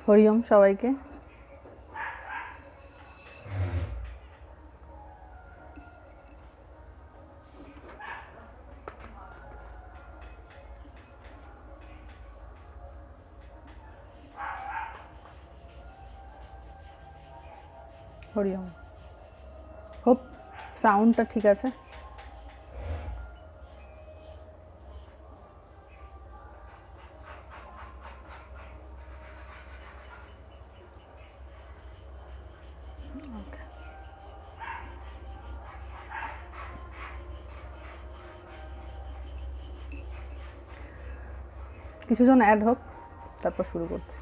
হরি ওম সবাইকে। হরি ওম। হোপ সাউন্ডটা ঠিক আছে। কিছুজন অ্যাড হোক, তারপর শুরু করছি।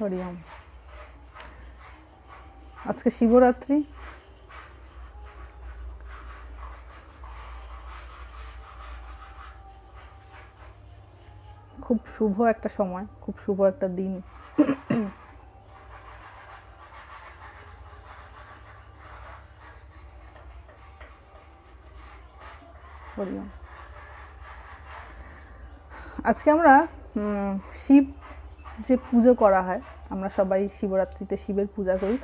হরি ওম। আজকে শিবরাত্রি। খুব শুভ একটা সময়, খুব শুভ একটা দিন। হরি ওম। আজকে আমরা শিব যে পুজো করা হয়, আমরা সবাই শিবরাত্রিতে শিবের পূজা করি।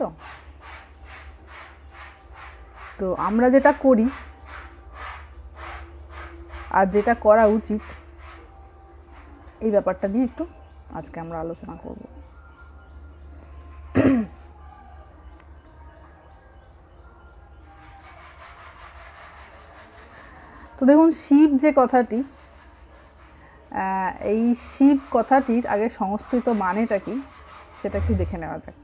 তো আমরা যেটা করি আর যেটা করা উচিত, এই ব্যাপারটা নিয়ে একটু আজকে আমরা আলোচনা করব। তো দেখুন, শিব যে কথাটি, এই শিব কথাটির আগে সংস্কৃত মানেটা কি সেটা একটু দেখে নেওয়া যাক।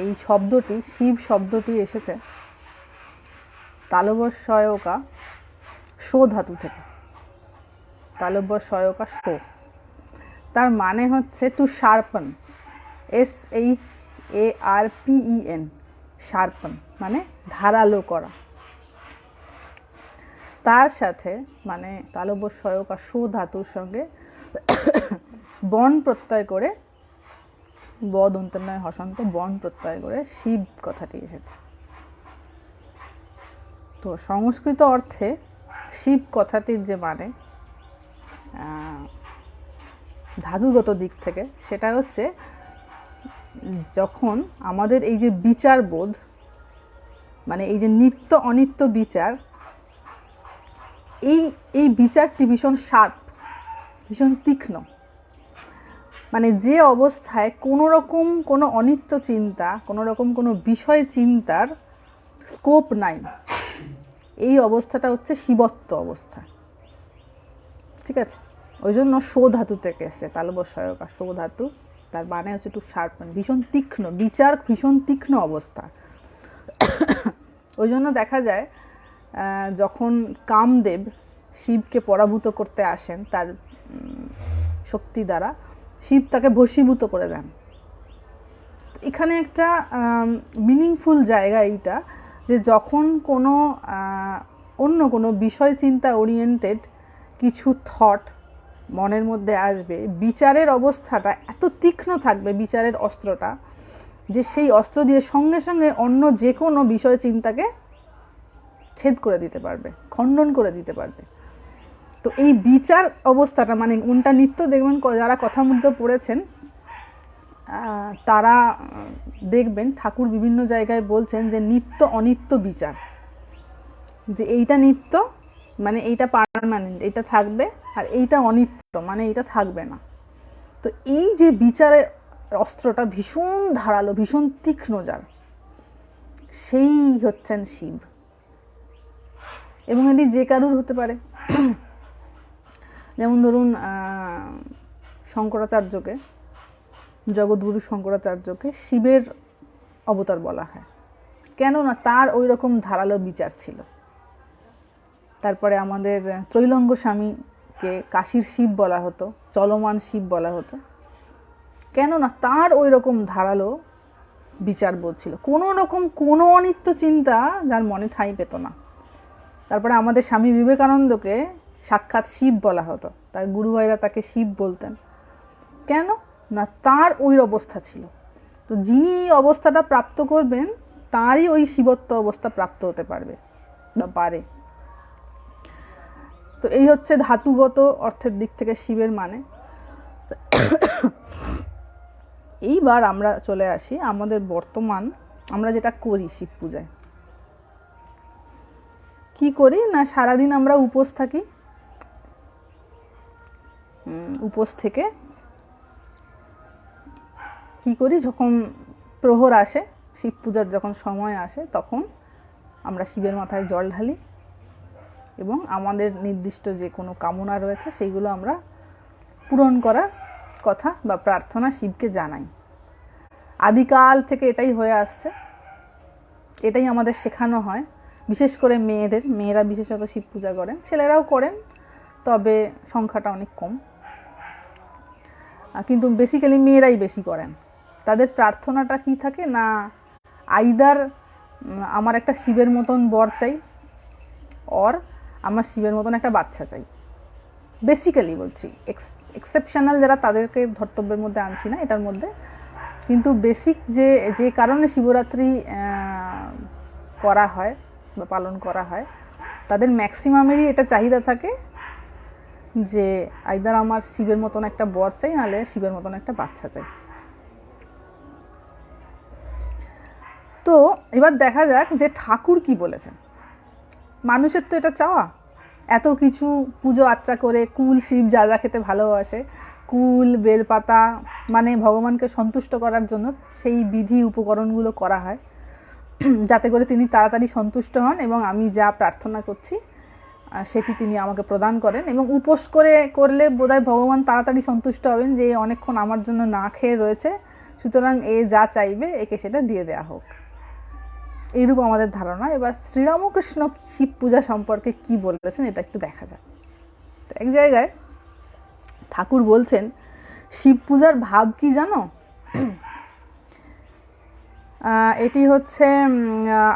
এই শব্দটি, শিব শব্দটি এসেছে তালব্যস্বয়কা শো ধাতু থেকে। তালব্যস্বয়কা শো, তার মানে হচ্ছে টু শার্পন, SHARPEN, শার্পন মানে ধারালো করা। তার সাথে মানে তালব্যস্বয়কা শো ধাতুর সঙ্গে বন প্রত্যয় করে, বদন্তন্নয় হসন্ত, বন প্রত্যয় করে শিব কথাটি এসেছে। তো সংস্কৃত অর্থে শিব কথাটির যে মানে ধাতুগত দিক থেকে, সেটা হচ্ছে যখন আমাদের এই যে বিচার বোধ, মানে এই যে নিত্য অনিত্য বিচার, এই বিচারটি ভীষণ শার্প, ভীষণ তীক্ষ্ণ। মানে যে অবস্থায় কোনো রকম কোনো অনিত্য চিন্তা, কোনো রকম কোনো বিষয় চিন্তার স্কোপ নাই, এই অবস্থাটা হচ্ছে শিবত্ব অবস্থা। ঠিক আছে, ওই জন্য শো ধাতু থেকে এসছে, তালব্যস্বয়কা শো ধাতু, তার মানে হচ্ছে টু শার্পন, ভীষণ তীক্ষ্ণ বিচার, ভীষণ তীক্ষ্ণ অবস্থা। ওই জন্য দেখা যায় যখন কামদেব শিবকে পরাভূত করতে আসেন তার শক্তি দ্বারা, শিব তাকে বশীভূত করে দেন। এখানে একটা মিনিংফুল জায়গা এইটা, যে যখন কোনো অন্য কোনো বিষয় চিন্তা ওরিয়েন্টেড কিছু থট মনের মধ্যে আসবে, বিচারের অবস্থাটা এত তীক্ষ্ণ থাকবে, বিচারের অস্ত্রটা, যে সেই অস্ত্র দিয়ে সঙ্গে সঙ্গে অন্য যে কোনো বিষয় চিন্তাকে ছেদ করে দিতে পারবে, খণ্ডন করে দিতে পারবে। তো এই বিচার অবস্থাটা, মানে কোনটা নিত্য, দেখবেন যারা কথামৃত পড়েছেন তারা দেখবেন ঠাকুর বিভিন্ন জায়গায় বলছেন যে নিত্য অনিত্য বিচার, যে এইটা নিত্য মানে এইটা পার্মানেন্ট, এইটা থাকবে, আর এইটা অনিত্য মানে এইটা থাকবে না। তো এই যে বিচারের অস্ত্রটা ভীষণ ধারালো, ভীষণ তীক্ষ্ণ যার, সেই হচ্ছেন শিব। এবং এটি যে কারুর হতে পারে। যেমন ধরুন শঙ্করাচার্যকে, জগৎগুরু শঙ্করাচার্যকে শিবের অবতার বলা হয়, কেননা তার ওই রকম ধারালো বিচার ছিল। তারপরে আমাদের ত্রৈলঙ্গ স্বামীকে কাশীর শিব বলা হতো, চলমান শিব বলা হতো, কেননা তার ওই রকম ধারালো বিচারবোধ ছিল, কোনো রকম কোনো অনিত্য চিন্তা যার মনে ঠাঁই পেত না। তারপরে আমাদের স্বামী বিবেকানন্দকে সাক্ষাৎ শিব বলা হতো, তার গুরু ভাইরা তাকে শিব বলতেন। কেন না, তার ওই অবস্থা ছিল। তো যিনি এই অবস্থাটা প্রাপ্ত করবেন তারই ওই শিবত্ব অবস্থা প্রাপ্ত হতে পারবে বা পারে। তো এই হচ্ছে ধাতুগত অর্থের দিক থেকে শিবের মানে। এইবার আমরা চলে আসি আমাদের বর্তমান আমরা যেটা করি শিব পূজায়। কি করি না, সারাদিন আমরা উপোস থাকি। উপোস থেকে কি করি, যখন প্রহর আসে, শিব পূজার যখন সময় আসে, তখন আমরা শিবের মাথায় জল ঢালি এবং আমাদের নির্দিষ্ট যে কোনো কামনা রয়েছে সেইগুলো আমরা পূরণ করার কথা বা প্রার্থনা শিবকে জানাই। আদিকাল থেকে এটাই হয়ে আসছে, এটাই আমাদের শেখানো হয়। বিশেষ করে মেয়েরা বিশেষত শিব পূজা করেন, ছেলেরাও করেন, তবে সংখ্যাটা অনেক কম, কিন্তু বেসিক্যালি মেয়েরাই বেশি করেন। তাদের প্রার্থনাটা কি থাকে না, আইদার আমার একটা শিবের মতন বর চাই, অর আমার শিবের মতন একটা বাচ্চা চাই। বেসিক্যালি বলছি, এক্সেপশনাল যারা তাদেরকে ধর্তব্যের মধ্যে আনছি না এটার মধ্যে, কিন্তু বেসিক যে কারণে শিবরাত্রি করা হয় বা পালন করা হয়, তাদের ম্যাক্সিমামেরই এটা চাহিদা থাকে যে আইদার আমার শিবের মতন একটা বর চাই, নাহলে শিবের মতন একটা বাচ্চা চাই। তো এবার দেখা যাক যে ঠাকুর কি বলেছেন। মানুষের তো এটা চাওয়া, এত কিছু পুজো আর্চা করে, কুল শিব যা যা খেতে ভালোবাসে, কুল বেলপাতা, মানে ভগবানকে সন্তুষ্ট করার জন্য সেই বিধি উপকরণগুলো করা হয় যাতে করে তিনি তাড়াতাড়ি সন্তুষ্ট হন এবং আমি যা প্রার্থনা করছি সেটি তিনি আমাকে প্রদান করেন। এবং উপোস করলে বোধহয় ভগবান তাড়াতাড়ি সন্তুষ্ট হবেন যে অনেকক্ষণ আমার জন্য না খেয়ে রয়েছে, সুতরাং এ যা চাইবে একে সেটা দিয়ে দেওয়া হোক, এইরূপ আমাদের ধারণা। এবার শ্রীরামকৃষ্ণ শিব পূজা সম্পর্কে কি বলেছেন এটা একটু দেখা যাক। তো এক জায়গায় ঠাকুর বলছেন, শিব পূজার ভাব কি জানো? এটি হচ্ছে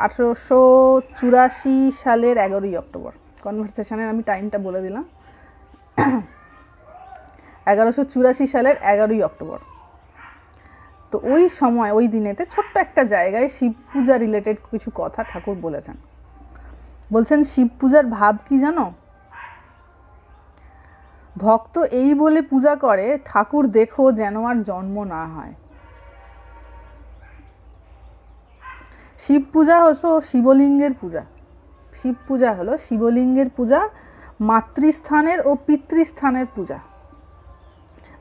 1884 সালের 11ই অক্টোবর। কনভারসেশনের আমি টাইমটা বলে দিলাম, 1884 সালের 11ই অক্টোবর। তো ওই সময় ওই দিনেতে ছোট্ট একটা জায়গায় শিব পূজা রিলেটেড কিছু কথা ঠাকুর বলেছেন। বলছেন, শিব পূজার ভাব কি জানো? ভক্ত এই বলে পূজা করে, ঠাকুর দেখো যেন আর জন্ম না হয়। শিব পূজা হলো শিবলিঙ্গের পূজা। শিব পূজা হলো শিবলিঙ্গের পূজা, মাতৃস্থানের ও পিতৃস্থানের পূজা।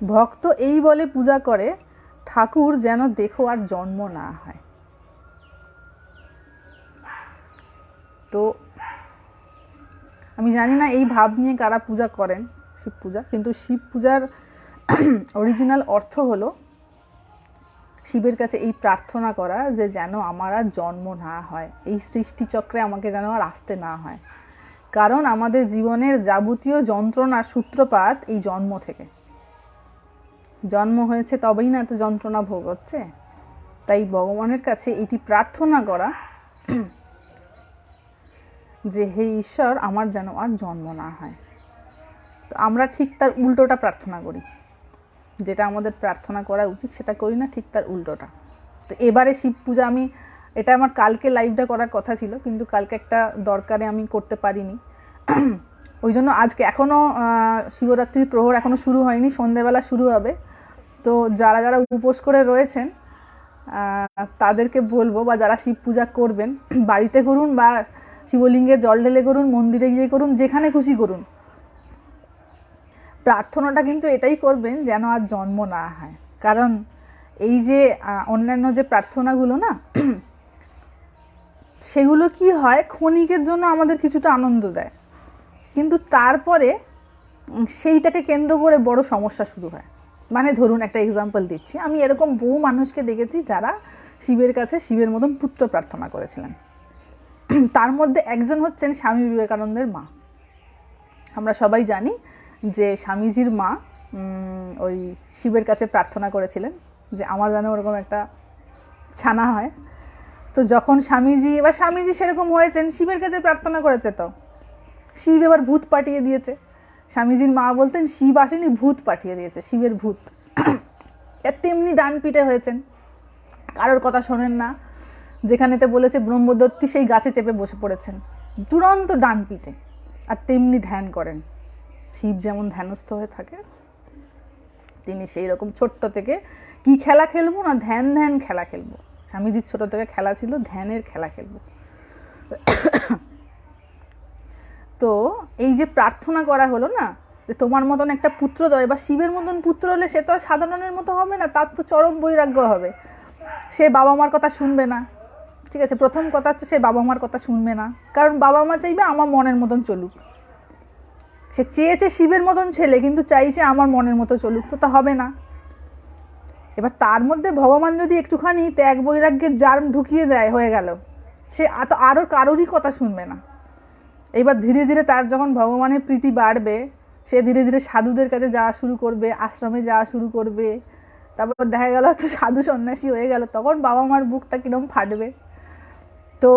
ভক্ত এই বলে পূজা করে, ঠাকুর যেন দেখো আর জন্ম না হয়। তো আমি জানি না এই ভাব নিয়ে কারা পূজা করেন শিব পূজা, কিন্তু শিব পূজার অরিজিনাল অর্থ হলো শিবের কাছে এই প্রার্থনা করা যে যেন আমার আর জন্ম না হয়, এই সৃষ্টিচক্রে আমাকে যেন আর আসতে না হয়। কারণ আমাদের জীবনের যাবতীয় যন্ত্রণার সূত্রপাত এই জন্ম থেকে। জন্ম হয়েছে তবেই না এত যন্ত্রণা ভোগ হচ্ছে। তাই ভগবানের কাছে এটি প্রার্থনা করা যে হে ঈশ্বর, আমার যেন আর জন্ম না হয়। তো আমরা ঠিক তার উল্টোটা প্রার্থনা করি, যেটা আমাদের প্রার্থনা করা উচিত সেটা করি না, ঠিক তার উল্টোটা। তো এবারে শিব পূজা এটা আমার কালকে লাইভটা করার কথা ছিল, কিন্তু কালকে একটা দরকারে আমি করতে পারিনি। ওই জন্য আজকে এখনও শিবরাত্রির প্রহর এখনও শুরু হয়নি, সন্ধেবেলা শুরু হবে। তো যারা যারা উপোস করে রয়েছেন তাদেরকে বলবো, বা যারা শিব পূজা করবেন, বাড়িতে করুন বা শিবলিঙ্গে জল ঢেলে করুন, মন্দিরে গিয়ে করুন, যেখানে খুশি করুন, প্রার্থনাটা কিন্তু এটাই করবেন যেন আর জন্ম না হয়। কারণ এই যে অন্যান্য যে প্রার্থনাগুলো না, সেগুলো কি হয়, ক্ষণিকের জন্য আমাদের কিছুটা আনন্দ দেয়, কিন্তু তারপরে সেইটাকে কেন্দ্র করে বড় সমস্যা শুরু হয়। মানে ধরুন একটা এক্সাম্পল দিচ্ছি, আমি এরকম বহু মানুষকে দেখেছি যারা শিবের কাছে শিবের মতন পুত্র প্রার্থনা করেছিলেন। তার মধ্যে একজন হচ্ছেন স্বামী বিবেকানন্দের মা। আমরা সবাই জানি যে স্বামীজির মা ওই শিবের কাছে প্রার্থনা করেছিলেন যে আমার যেন ওরকম একটা ছানা হয়। তো যখন স্বামীজি সেরকম হয়েছেন, শিবের কাছে প্রার্থনা করেছে, তো শিব এবার ভূত পাঠিয়ে দিয়েছে। স্বামীজির মা বলতেন শিব আসেনি, ভূত পাঠিয়ে দিয়েছে, শিবের ভূত। তেমনি ডান পিঠে হয়েছেন, কারোর কথা শোনেন না। যেখানেতে বলেছে ব্রহ্মদত্তী সেই গাছে চেপে বসে পড়েছেন, চূড়ান্ত ডান পিঠে। আর তেমনি ধ্যান করেন, শিব যেমন ধ্যানস্থ হয়ে থাকে, তিনি সেই রকম ছোট্ট থেকে কি খেলা খেলবো না, ধ্যান খেলা খেলবো। স্বামীজির ছোট থেকে খেলা ছিল ধ্যানের খেলা খেলবো। তো এই যে প্রার্থনা করা হলো না, যে তোমার মতন একটা পুত্র দয়, বা শিবের মতন পুত্র হলে সে তো আর সাধারণের মতো হবে না, তার তো চরম বৈরাগ্য হবে। সে বাবা মার কথা শুনবে না, ঠিক আছে? প্রথম কথা হচ্ছে সে বাবা মার কথা শুনবে না, কারণ বাবা মা চাইবে আমার মনের মতন চলুক। সে চেয়েছে শিবের মতন ছেলে, কিন্তু চাইছে আমার মনের মতো চলুক, তো তা হবে না। এবার তার মধ্যে ভগবান যদি একটুখানি ত্যাগ বৈরাগ্যের জার্ম ঢুকিয়ে দেয়, হয়ে গেল, সে আরও কারোরই কথা শুনবে না। এবার ধীরে ধীরে তার যখন ভগবানের প্রীতি বাড়বে, সে ধীরে ধীরে সাধুদের কাছে যাওয়া শুরু করবে, আশ্রমে যাওয়া শুরু করবে। তারপর দেখা গেল তো সাধু সন্ন্যাসী হয়ে গেল, তখন বাবা মার বুকটা কিরম ফাটবে। তো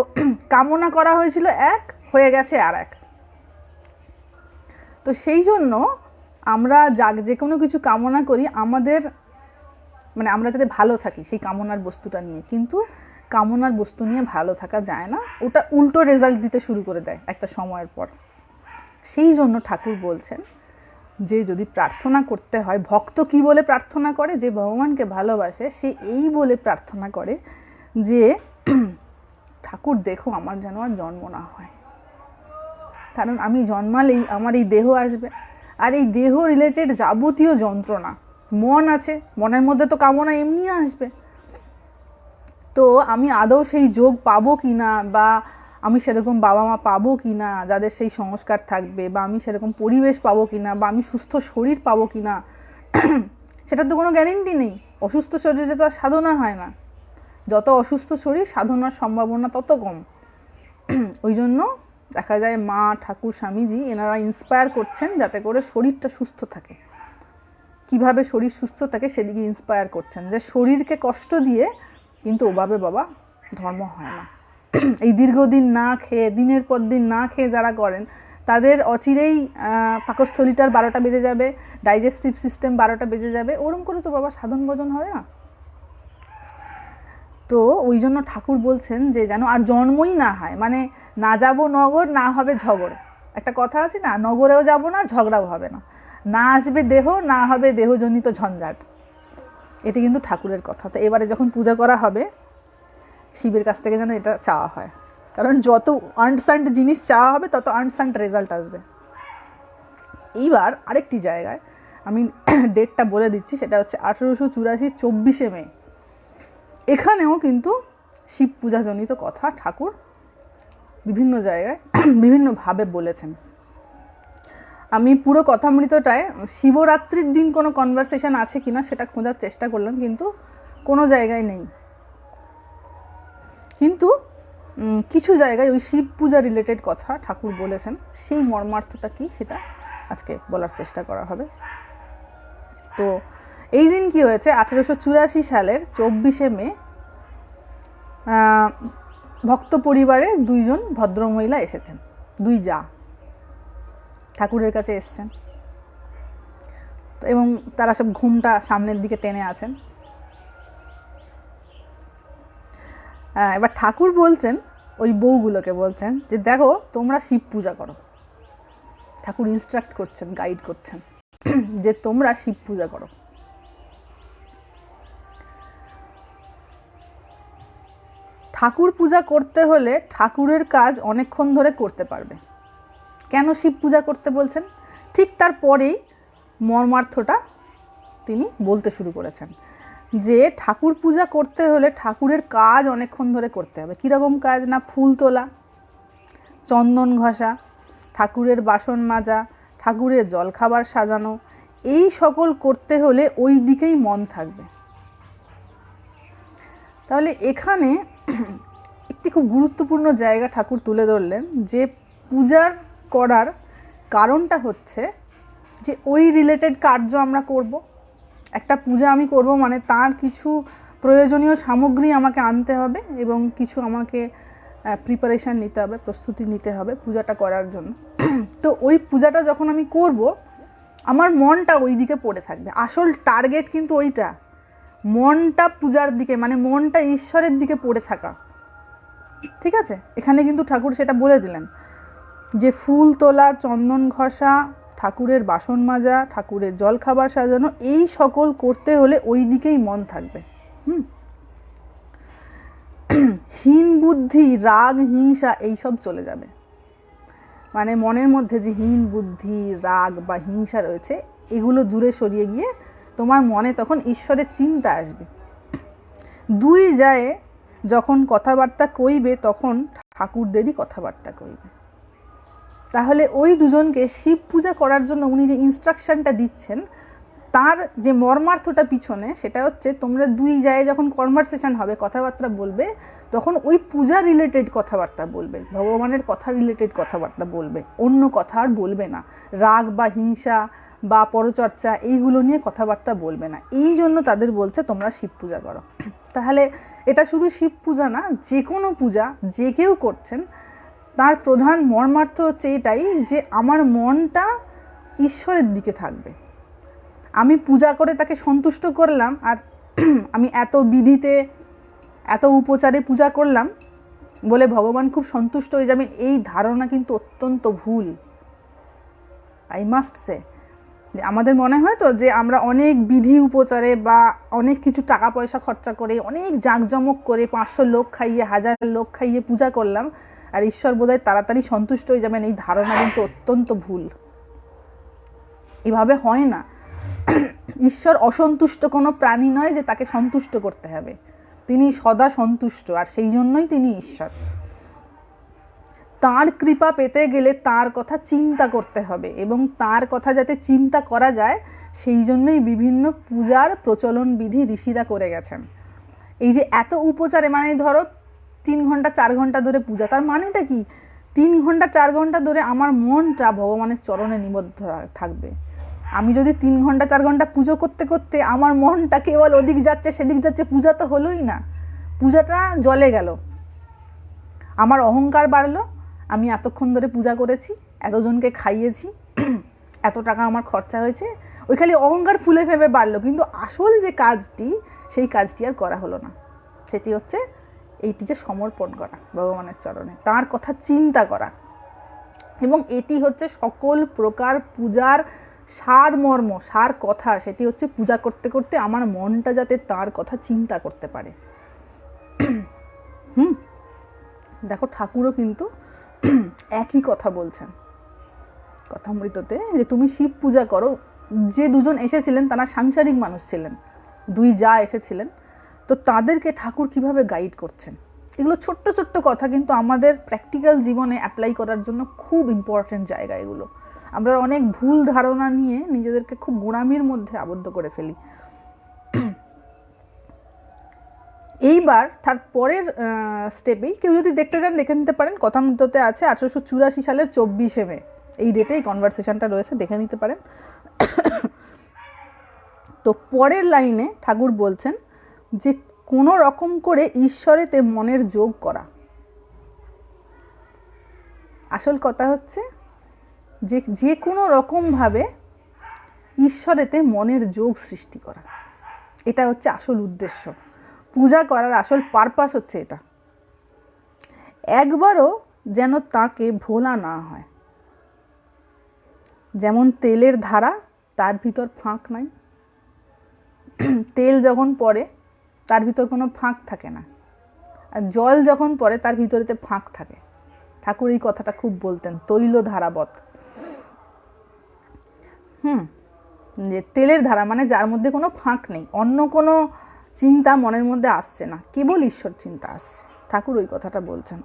কামনা করা হয়েছিল এক, হয়ে গেছে আর এক। তো সেই জন্য আমরা যে কোনো কিছু কামনা করি, আমাদের মানে আমরা যাতে ভালো থাকি সেই কামনার বস্তুটা নিয়ে, কিন্তু কামনার বস্তু নিয়ে ভালো থাকা যায় না, ওটা উল্টো রেজাল্ট দিতে শুরু করে দেয় একটা সময়ের পর। সেই জন্য ঠাকুর বলছেন যে যদি প্রার্থনা করতে হয়, ভক্ত কি বলে প্রার্থনা করে, যে ভগবানকে ভালোবাসে সে এই বলে প্রার্থনা করে যে ঠাকুর দেখো আমার যেন আর জন্ম না হয়, কারণ আমি জন্মালেই আমার এই দেহ আসবে, আর এই দেহ রিলেটেড যাবতীয় যন্ত্রণা, মন আছে, মনের মধ্যে তো কামনা এমনি আসবে। তো আমি আদৌ সেই যোগ পাবো কি না, বা আমি সেরকম বাবা মা পাবো কি না যাদের সেই সংস্কার থাকবে, বা আমি সেরকম পরিবেশ পাবো কি না, বা আমি সুস্থ শরীর পাবো কি না, সেটার তো কোনো গ্যারেন্টি নেই। অসুস্থ শরীরে তো আর সাধনা হয় না, যত অসুস্থ শরীর সাধনার সম্ভাবনা তত কম। ওই জন্য দেখা যায় মা, ঠাকুর, স্বামীজি এনারা ইন্সপায়ার করছেন যাতে করে শরীরটা সুস্থ থাকে। কিভাবে শরীর সুস্থ থাকে সেদিকে ইন্সপায়ার করছেন, যে শরীরকে কষ্ট দিয়ে কিন্তু ওভাবে বাবা ধর্ম হয় না। এই দীর্ঘদিন না খেয়ে, দিনের পর দিন না খেয়ে যারা করেন, তাদের অচিরেই পাকস্থলীটার 12টা বেজে যাবে, ডাইজেস্টিভ সিস্টেম 12টা বেজে যাবে, ওরম করে তো বাবা সাধন ভজন হয় না। তো ওই জন্য ঠাকুর বলছেন যে যেন আর জন্মই না হয়, মানে না যাব নগর, না হবে ঝগড়। একটা কথা আছে না, নগরেও যাব না, ঝগড়াও হবে না, না আসবে দেহ, না হবে দেহজনিত ঝঞ্ঝাট। এটি কিন্তু ঠাকুরের কথা। তো এবারে যখন পূজা করা হবে, শিবের কাছ থেকে যেন এটা চাওয়া হয়, কারণ যত আনসান্ট জিনিস চাওয়া হবে তত আনসান্ট রেজাল্ট আসবে। এইবার আরেকটি জায়গায় আমি ডেটটা বলে দিচ্ছি, সেটা হচ্ছে 1884 24শে মে। এখানেও কিন্তু শিব পূজাজনিত কথা ঠাকুর বিভিন্ন জায়গায় বিভিন্নভাবে বলেছেন। আমি পুরো কথামৃতটায় শিবরাত্রির দিন কোনো কনভারসেশন আছে কিনা সেটা খোঁজার চেষ্টা করলাম, কিন্তু কোনো জায়গায় নেই। কিন্তু কিছু জায়গায় ওই শিব পূজা রিলেটেড কথা ঠাকুর বলেছেন, সেই মর্মার্থটা কি সেটা আজকে বলার চেষ্টা করা হবে। তো এই দিন কি হয়েছে, 1884 সালের 24শে মে ভক্ত পরিবারের 2 জন ভদ্রমহিলা এসেছেন, 2 যা ঠাকুরের কাছে এসছেন, এবং তারা সব ঘুমটা সামনের দিকে টেনে আছেন। এবার ঠাকুর বলছেন ওই বউগুলোকে, বলছেন যে দেখো তোমরা শিব পূজা করো। ঠাকুর ইনস্ট্রাক্ট করছেন, গাইড করছেন যে তোমরা শিব পূজা করো। ঠাকুর পূজা করতে হলে ঠাকুরের কাজ অনেকক্ষণ ধরে করতে পারবে। কেন শিব পূজা করতে বলছেন, ঠিক তারপরেই মর্মার্থটা তিনি বলতে শুরু করেছেন, যে ঠাকুর পূজা করতে হলে ঠাকুরের কাজ অনেকক্ষণ ধরে করতে হবে। কীরকম কাজ না, ফুল তোলা, চন্দন ঘষা, ঠাকুরের বাসন মাজা, ঠাকুরের জলখাবার সাজানো, এই সকল করতে হলে ওই দিকেই মন থাকবে। তাহলে এখানে একটি খুব গুরুত্বপূর্ণ জায়গা ঠাকুর তুলে ধরলেন, যে পূজার করার কারণটা হচ্ছে যে ওই রিলেটেড কার্য আমরা করব। একটা পূজা আমি করব মানে তার কিছু প্রয়োজনীয় সামগ্রী আমাকে আনতে হবে এবং কিছু আমাকে প্রিপারেশান নিতে হবে, প্রস্তুতি নিতে হবে পূজাটা করার জন্য। তো ওই পূজাটা যখন আমি করব, আমার মনটা ওই দিকে পড়ে থাকবে। আসল টার্গেট কিন্তু ওইটা, মনটা পূজার দিকে, মানে মনটা ঈশ্বরের দিকে পড়ে থাকা। ঠিক আছে, এখানে কিন্তু ঠাকুর সেটা বলে দিলেন যে ফুল তোলা, চন্দন ঘষা, ঠাকুরের বাসন মাজা, ঠাকুরের জলখাবার সাজানো, এই সকল করতে হলে ওই দিকেই মন থাকবে। হীন বুদ্ধি, রাগ, হিংসা এইসব চলে যাবে। মানে মনের মধ্যে যে হীন বুদ্ধি, রাগ বা হিংসা রয়েছে, এগুলো দূরে সরিয়ে গিয়ে তোমার মনে তখন ঈশ্বরের চিন্তা আসবে। দুই যায় যখন কথাবার্তা কইবে, তখন ঠাকুরদেরই কথাবার্তা কইবে। তাহলে ওই দুজনকে শিব পূজা করার জন্য উনি যে ইনস্ট্রাকশনটা দিচ্ছেন, তার যে মর্মার্থটা পিছনে, সেটা হচ্ছে তোমরা দুই যায় যখন কনভারসেশন হবে, কথাবার্তা বলবে, তখন ওই পূজা রিলেটেড কথাবার্তা বলবে, ভগবানের কথা রিলেটেড কথাবার্তা বলবে, অন্য কথা আর বলবে না। রাগ বা হিংসা বা পরচর্চা এইগুলো নিয়ে কথাবার্তা বলবে না। এই জন্য তাদের বলছে তোমরা শিব পূজা করো। তাহলে এটা শুধু শিব পূজা না, যে কোনো পূজা যে কেউ করছেন, তার প্রধান মর্মার্থ হচ্ছে এটাই যে আমার মনটা ঈশ্বরের দিকে থাকবে। আমি পূজা করে তাকে সন্তুষ্ট করলাম, আর আমি এত বিধিতে এত উপচারে পূজা করলাম বলে ভগবান খুব সন্তুষ্ট হয়ে যাবেন, এই ধারণা কিন্তু অত্যন্ত ভুল। আই মাস্ট সে, যে আমাদের মনে হয় তো যে আমরা অনেক বিধি উপচারে বা অনেক কিছু টাকা পয়সা খরচা করে, অনেক জাঁকজমক করে 500 লোক খাইয়ে, 1000 লোক খাইয়ে পূজা করলাম, আর ঈশ্বর বোধহয় তাড়াতাড়ি সন্তুষ্ট হয়ে যাবেন, এই ধারণা কিন্তু অত্যন্ত ভুল। এভাবে হয় না। ঈশ্বর অসন্তুষ্ট কোনো প্রাণী নয় যে তাকে সন্তুষ্ট করতে হবে। তিনি সদা সন্তুষ্ট, আর সেই জন্যই তিনি ঈশ্বর। তার কৃপা পেতে গেলে তার কথা চিন্তা করতে হবে, এবং তার কথা যাতে চিন্তা করা যায় সেই জন্যই বিভিন্ন পূজার প্রচলন বিধি ঋষিরা করে গেছেন। এই যে এত উপচারে, মানে ধরো 3 ঘন্টা 4 ঘন্টা ধরে পূজা, তার মানেটা কি? 3 ঘন্টা 4 ঘন্টা ধরে আমার মনটা ভগবানের চরণে নিবদ্ধ থাকবে। আমি যদি 3 ঘন্টা 4 ঘন্টা পুজো করতে করতে আমার মনটা কেবল ওদিক যাচ্ছে সেদিক যাচ্ছে, পূজা তো হলোই না, পূজাটা জলে গেল। আমার অহংকার বাড়লো, আমি এতক্ষণ ধরে পূজা করেছি, এতজনকে খাইয়েছি, এত টাকা আমার খরচা হয়েছে, ওই খালি অহংকার ফুলে ফেপে বাড়লো, কিন্তু আসল যে কাজটি, সেই কাজটি আর করা হলো না। সেটি হচ্ছে এইটিকে সমর্পণ করা ভগবানের চরণে, তার কথা চিন্তা করা। এবং এটি হচ্ছে সকল প্রকার পূজার সারমর্ম, সার কথা। সেটি হচ্ছে পূজা করতে করতে আমার মনটা যাতে তার কথা চিন্তা করতে পারে। দেখো ঠাকুরও কিন্তু একই কথা বলছেন কথামৃততে, যে তুমি শিব পূজা করো। যে দুজন এসেছিলেন তারা সাংসারিক মানুষ ছিলেন, দুই যা এসেছিলেন, তো তাদেরকে ঠাকুর কিভাবে গাইড করছেন। এগুলো ছোট্ট ছোট্ট কথা, কিন্তু আমাদের প্র্যাকটিক্যাল জীবনে অ্যাপ্লাই করার জন্য খুব ইম্পর্টেন্ট জায়গা এগুলো। আমরা অনেক ভুল ধারণা নিয়ে নিজেদেরকে খুব গোঁড়ামির মধ্যে আবদ্ধ করে ফেলি। এইবার তার পরের স্টেপেই কেউ যদি দেখতে চান দেখে নিতে পারেন, কথামৃততে আছে 1884 সালের 24শে মে, এই ডেটে এই কনভারসেশনটা রয়েছে, দেখে নিতে পারেন। তো পরের লাইনে ঠাকুর বলছেন যে কোনো রকম করে ঈশ্বরেতে মনের যোগ করা। আসল কথা হচ্ছে যে কোনো রকমভাবে ঈশ্বরেতে মনের যোগ সৃষ্টি করা, এটা হচ্ছে আসল উদ্দেশ্য। পূজা করার আসল পারপাস হচ্ছে এটা। একবারও যেন তাকে ভোলা না হয়। যেমন তেলের ধারা, তার ভিতর ফাঁক নাই। তেল যখন পড়ে তার ভিতর কোনো ফাঁক থাকে না, আর জল যখন পড়ে তার ভিতরেতে ফাঁক থাকে। ঠাকুর এই কথাটা খুব বলতেন, তৈল ধারাবৎ। যে তেলের ধারা মানে যার মধ্যে কোনো ফাঁক নেই, অন্য কোনো চিন্তা মনের মধ্যে আসছে না, কেবল ঈশ্বর চিন্তা আসছে। ঠাকুর ওই কথাটা বলছেন।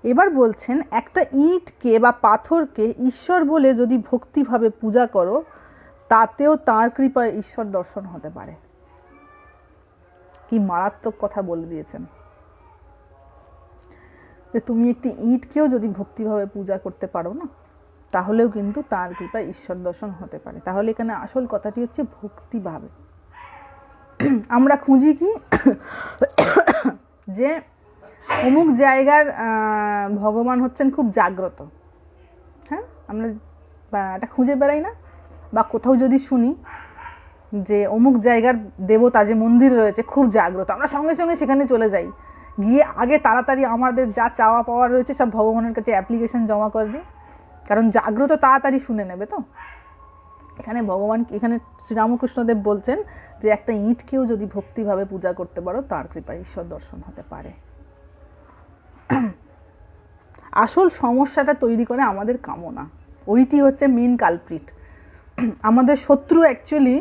এবার বলছেন, একটা ইঁটকে বা পাথরকে ঈশ্বর বলে যদি ভক্তিভাবে পূজা করো, তাতেও তাঁর কৃপায় ঈশ্বর দর্শন হতে পারে। কি মারাত্মক কথা বলে দিয়েছেন, যে তুমি একটি ইঁটকেও যদি ভক্তিভাবে পূজা করতে পারো না, তাহলেও কিন্তু তাঁর কৃপায় ঈশ্বর দর্শন হতে পারে। তাহলে এখানে আসল কথাটি হচ্ছে ভক্তিভাবে। আমরা খুঁজি কি যে অমুক জায়গার ভগবান হচ্ছেন খুব জাগ্রত, হ্যাঁ, আমরা এটা খুঁজে বেড়াই না? বা কোথাও যদি শুনি যে অমুক জায়গার দেবতা যে মন্দির রয়েছে খুব জাগ্রত, আমরা সঙ্গে সঙ্গে সেখানে চলে যাই, গিয়ে আগে তাড়াতাড়ি আমাদের যা চাওয়া পাওয়া রয়েছে সব ভগবানের কাছে অ্যাপ্লিকেশন জমা করে দিই, কারণ জাগ্রত তাড়াতাড়ি শুনে নেবে। তো এখানে ভগবান, এখানে শ্রীরামকৃষ্ণদেব বলছেন যে একটা ইঁটকেও যদি ভক্তিভাবে পূজা করতে পারো তার কৃপায় ঈশ্বর দর্শন হতে পারে। আসল সমস্যাটা তৈরি করে আমাদের কামনা, ওইটি হচ্ছে মেন কালপ্রিট। আমাদের শত্রু অ্যাকচুয়ালি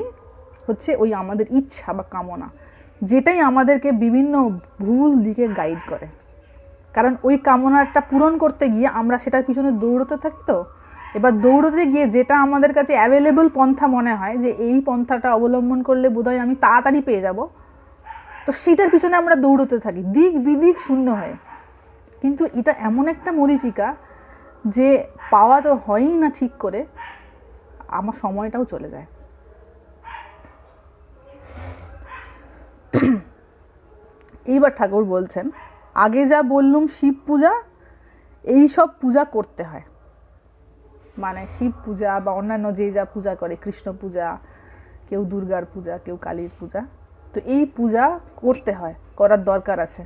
হচ্ছে ওই আমাদের ইচ্ছা বা কামনা, যেটাই আমাদেরকে বিভিন্ন ভুল দিকে গাইড করে। কারণ ওই কামনাটা পূরণ করতে গিয়ে আমরা সেটার পিছনে দৌড়তে থাকি। তো এবার দৌড়তে গিয়ে যেটা আমাদের কাছে অ্যাভেলেবল পন্থা মনে হয় যে এই পন্থাটা অবলম্বন করলে বোধহয় আমি তাড়াতাড়ি পেয়ে যাব, তো সেটার পিছনে আমরা দৌড়তে থাকি দিক বিদিক শূন্য হয়ে। কিন্তু এটা এমন একটা মরীচিকা যে পাওয়া তো হয়ই না ঠিক করে, আমার সময়টাও চলে যায়। এইবার ঠাকুর বলছেন, আগে যা বললুম শিব পূজা, এই সব পূজা করতে হয়। মানে শিব পূজা বা অন্যান্য যে যা পূজা করে, কৃষ্ণ পূজা, কেউ দুর্গার পূজা, কেউ কালীর পূজা, তো এই পূজা করতে হয়, করার দরকার আছে।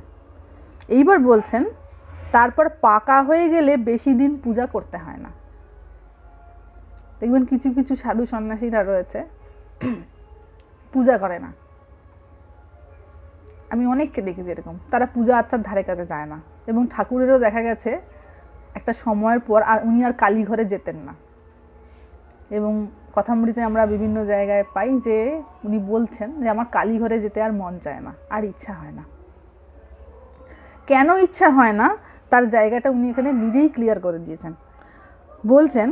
এইবার বলছেন তারপর পাকা হয়ে গেলে বেশি দিন পূজা করতে হয় না। দেখবেন কিছু কিছু সাধু সন্ন্যাসীরা রয়েছে পূজা করে না, আমি অনেককে দেখেছি এরকম, তারা পূজা আচ্ছার ধারে কাছে যায় না। এবং ঠাকুরেরও দেখা গেছে একটা সময়ের পর আর উনি আর কালী ঘরে যেতেন না। এবং কথামৃতে আমরা বিভিন্ন জায়গায় পাই যে উনি বলছেন যে আমার কালী ঘরে যেতে আর মন চায় না, আর ইচ্ছা হয় না। কেন ইচ্ছা হয় না তার জায়গাটা উনি এখানে নিজেই ক্লিয়ার করে দিয়েছেন। বলছেন